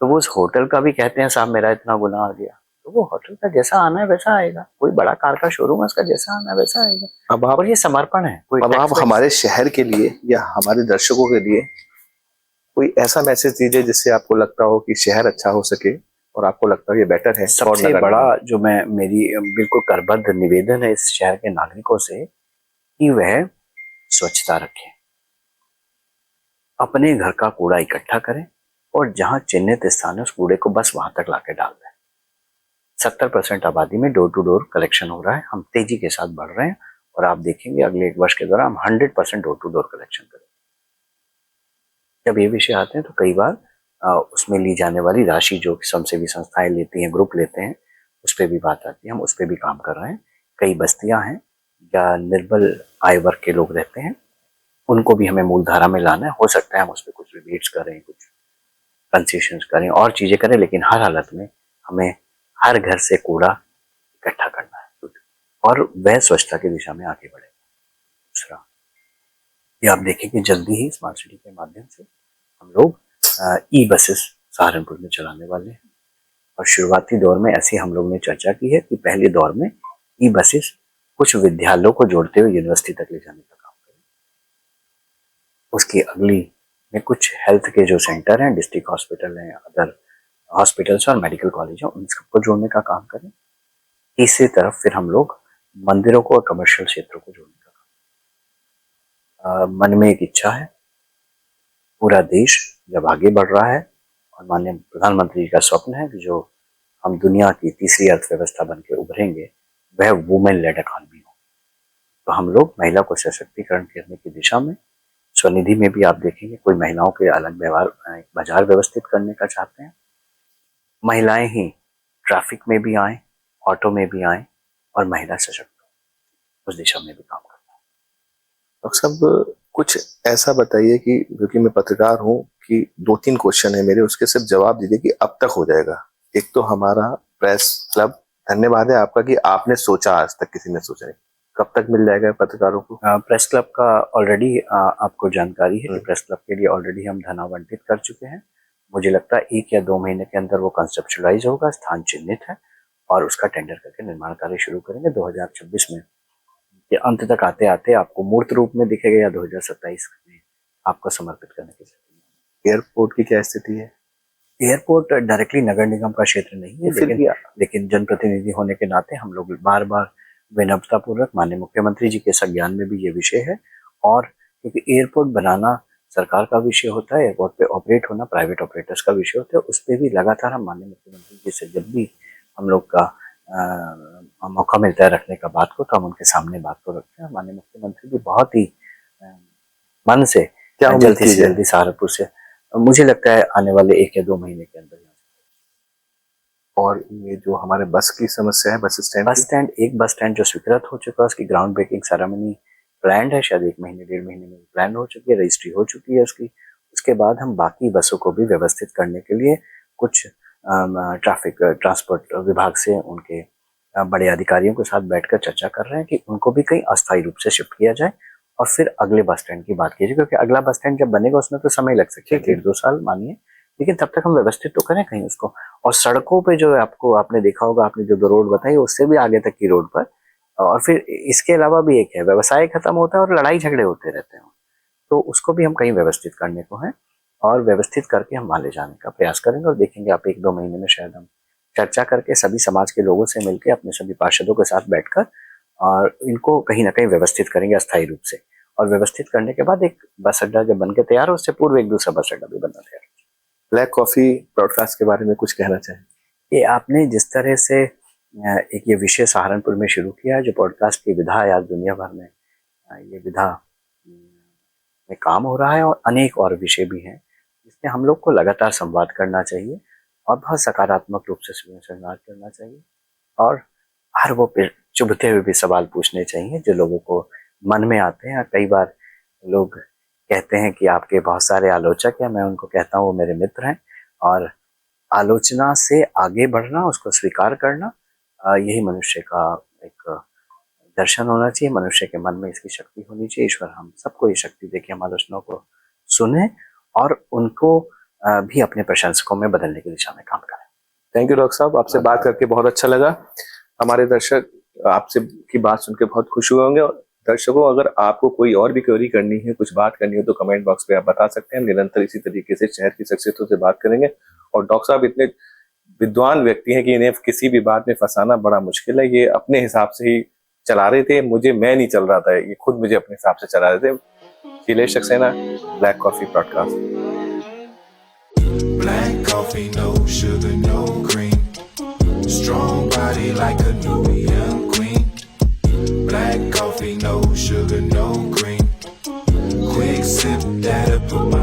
तो वो उस होटल का भी कहते हैं साहब मेरा इतना गुना आ गया। तो वो होटल का जैसा आना है वैसा आएगा, कोई बड़ा कार का शोरूम है, उसका जैसा आना है वैसा आएगा। अब आप और ये समर्पण है, कोई अब आप टैक्स हमारे शहर के लिए या हमारे दर्शकों के लिए कोई ऐसा मैसेज दीजिए जिससे आपको लगता हो कि शहर अच्छा हो सके और आपको लगता है ये बेटर है। और सबसे नगर बड़ा निगम। जो मैं, मेरी बिल्कुल करबद्ध निवेदन है इस शहर के नागरिकों से कि वह स्वच्छता रखें, अपने घर का कूड़ा इकट्ठा करें और जहां चिन्हित स्थान है उस कूड़े को बस वहां तक लाके डाल दें। 70% आबादी में डोर टू डोर कलेक्शन हो रहा है, हम तेजी के साथ बढ़ रहे हैं और आप देखेंगे अगले 1 वर्ष के दौरान हम 100% डोर टू डोर कलेक्शन करेंगे। जब ये विषय आते हैं तो कई बार उसमें ली जाने वाली राशि जो स्वयंसेवी संस्थाएं लेती हैं, ग्रुप लेते हैं, उस पर भी बात आती है, हम उस पर भी काम कर रहे हैं। कई बस्तियां हैं या निर्बल आय वर्ग के लोग रहते हैं, उनको भी हमें मूल धारा में लाना है। हो सकता है हम उस पर कुछ रिबेट्स करें, कुछ कंसेशन करें और चीजें करें, लेकिन हर हालत में हमें हर घर से कूड़ा इकट्ठा करना है और वह स्वच्छता की दिशा में आगे बढ़े। दूसरा, ये आप देखेंगे जल्दी ही स्मार्ट सिटी के माध्यम से हम लोग ई बसेस सहारनपुर में चलाने वाले हैं। और शुरुआती दौर में ऐसी हम लोग ने चर्चा की है कि पहले दौर में ई बसेस कुछ विद्यालयों को जोड़ते हुए यूनिवर्सिटी तक ले जाने का काम करें। उसकी अगली में कुछ हेल्थ के जो सेंटर हैं, डिस्ट्रिक्ट हॉस्पिटल हैं, अदर हॉस्पिटल्स और मेडिकल कॉलेज हैं, उन सबको जोड़ने का काम करें। तीसरी तरफ फिर हम लोग मंदिरों को और कमर्शियल क्षेत्रों को जोड़ने का काम। मन में एक इच्छा है, पूरा देश जब आगे बढ़ रहा है और माननीय प्रधानमंत्री का स्वप्न है कि जो हम दुनिया की तीसरी अर्थव्यवस्था बन के उभरेंगे वह वुमेन लेड इकॉनमी हो, तो हम लोग महिला को सशक्तिकरण करने की दिशा में स्वनिधि में भी आप देखेंगे कोई महिलाओं के अलग व्यवहार बाजार व्यवस्थित करने का चाहते हैं। महिलाएं ही ट्रैफिक में भी आए, ऑटो में भी आए और महिला सशक्त हो, उस दिशा में भी काम करना है। अब सब कुछ ऐसा बताइए कि, क्योंकि मैं पत्रकार हूँ, कि 2-3 क्वेश्चन है मेरे, उसके सिर्फ जवाब दीजिए कि अब तक हो जाएगा। एक तो हमारा प्रेस क्लब, धन्यवाद है आपका कि आपने सोचा, आज तक किसी ने सोचा नहीं। कब तक मिल जाएगा पत्रकारों को? प्रेस क्लब का ऑलरेडी आपको जानकारी है कि प्रेस क्लब के लिए ऑलरेडी हम धन आवंटित कर चुके हैं। मुझे लगता है 1 या 2 महीने के अंदर वो कंसेप्चुलाइज होगा, स्थान चिन्हित है और उसका टेंडर करके निर्माण कार्य शुरू करेंगे 2026 में। ये अंत तक आते आते आपको मूर्त रूप में दिखेगा या 2027 में आपको समर्पित करने की स्थिति। एयरपोर्ट की क्या स्थिति है? एयरपोर्ट डायरेक्टली नगर निगम का क्षेत्र नहीं है, लेकिन जनप्रतिनिधि होने के नाते हम लोग बार बार विनम्रता पूर्वक माननीय मुख्यमंत्री जी के संज्ञान में भी ये विषय है। और क्योंकि एयरपोर्ट बनाना सरकार का विषय होता है, एयरपोर्ट पे ऑपरेट होना प्राइवेट ऑपरेटर्स का विषय होता है, उस पर भी लगातार हम माननीय मुख्यमंत्री जी से जब भी हम लोग का मौका मिलता है रखने का बात को, तो हम उनके सामने बात को रखते हैं। माननीय मुख्यमंत्री भी बहुत ही मन से जल्दी से जल्दी सहारनपुर से, मुझे लगता है आने वाले 1 या 2 महीने के अंदर। और ये जो हमारे बस की समस्या है, बस स्टैंड, एक बस स्टैंड जो स्वीकृत हो चुका है, उसकी ग्राउंड ब्रेकिंग सेरेमनी प्लान्ड है, शायद 1 महीने 1.5 महीने में प्लान हो चुकी है, रजिस्ट्री हो चुकी है उसकी। उसके बाद हम बाकी बसों को भी व्यवस्थित करने के लिए कुछ ट्रांसपोर्ट विभाग से उनके बड़े अधिकारियों के साथ बैठकर चर्चा कर रहे हैं कि उनको भी कहीं अस्थायी रूप से शिफ्ट किया जाए और फिर अगले बस स्टैंड की बात कीजिए, क्योंकि अगला बस स्टैंड जब बनेगा उसमें तो समय लग सकता है, ठीक है। 1.5-2 साल मानिए, लेकिन तब तक हम व्यवस्थित तो करें कहीं उसको। और सड़कों पे जो है, आपको आपने देखा होगा, आपने जो 2 रोड बताई उससे भी आगे तक की रोड पर, और फिर इसके अलावा भी एक है, व्यवसाय खत्म होता है और लड़ाई झगड़े होते रहते हैं, तो उसको भी हम कहीं व्यवस्थित करने को हैं, और व्यवस्थित करके हम वहाँ ले जाने का प्रयास करेंगे। और देखेंगे आप 1-2 महीने में शायद हम चर्चा करके सभी समाज के लोगों से मिलकर अपने सभी पार्षदों के साथ बैठकर और इनको कहीं ना कहीं व्यवस्थित करेंगे अस्थायी रूप से। और व्यवस्थित करने के बाद एक बस अड्डा जब बन के तैयार हो, उससे पूर्व एक दूसरा बस अड्डा भी बनना तैयार हो। ब्लैक कॉफी ब्रॉडकास्ट के बारे में कुछ कहना चाहें? ये आपने जिस तरह से एक ये विषय सहारनपुर में शुरू किया है, जो पॉडकास्ट की विधा है, आज दुनिया भर में ये विधा में काम हो रहा है, और अनेक और विषय भी हैं जिसमें हम लोग को लगातार संवाद करना चाहिए और बहुत सकारात्मक रूप से संवाद करना चाहिए, और हर वो चुभते हुए भी सवाल पूछने चाहिए जो लोगों को मन में आते हैं। कई बार लोग कहते हैं कि आपके बहुत सारे आलोचक हैं, मैं उनको कहता हूँ वो मेरे मित्र हैं, और आलोचना से आगे बढ़ना, उसको स्वीकार करना, यही मनुष्य का एक दर्शन होना चाहिए। मनुष्य के मन में इसकी शक्ति होनी चाहिए। ईश्वर हम सबको ये शक्ति दे कि हम आलोचनाओं को सुने और उनको भी अपने प्रशंसकों में बदलने की दिशा में काम करें। थैंक यू डॉक्टर साहब, आपसे बात करके बहुत अच्छा लगा। हमारे दर्शक आपसे की बात सुन के बहुत खुश हुए होंगे। दर्शकों, अगर आपको कोई और भी क्वेरी करनी है, कुछ बात करनी है, तो कमेंट बॉक्स पे आप बता सकते हैं। हम निरंतर इसी तरीके से शहर की शख्सियतों से बात करेंगे। और डॉक्टर साहब इतने विद्वान व्यक्ति हैं कि इन्हें किसी भी बात में फंसाना बड़ा मुश्किल है। ये अपने हिसाब से ही चला रहे थे, मैं नहीं चल रहा था, ये खुद मुझे अपने हिसाब से चला रहे थे। Shailesh Saxena, black coffee podcast. Black coffee, no sugar, no cream. Strong body like a Nubian queen. Black coffee, no sugar, no cream. Quick sip that'll put my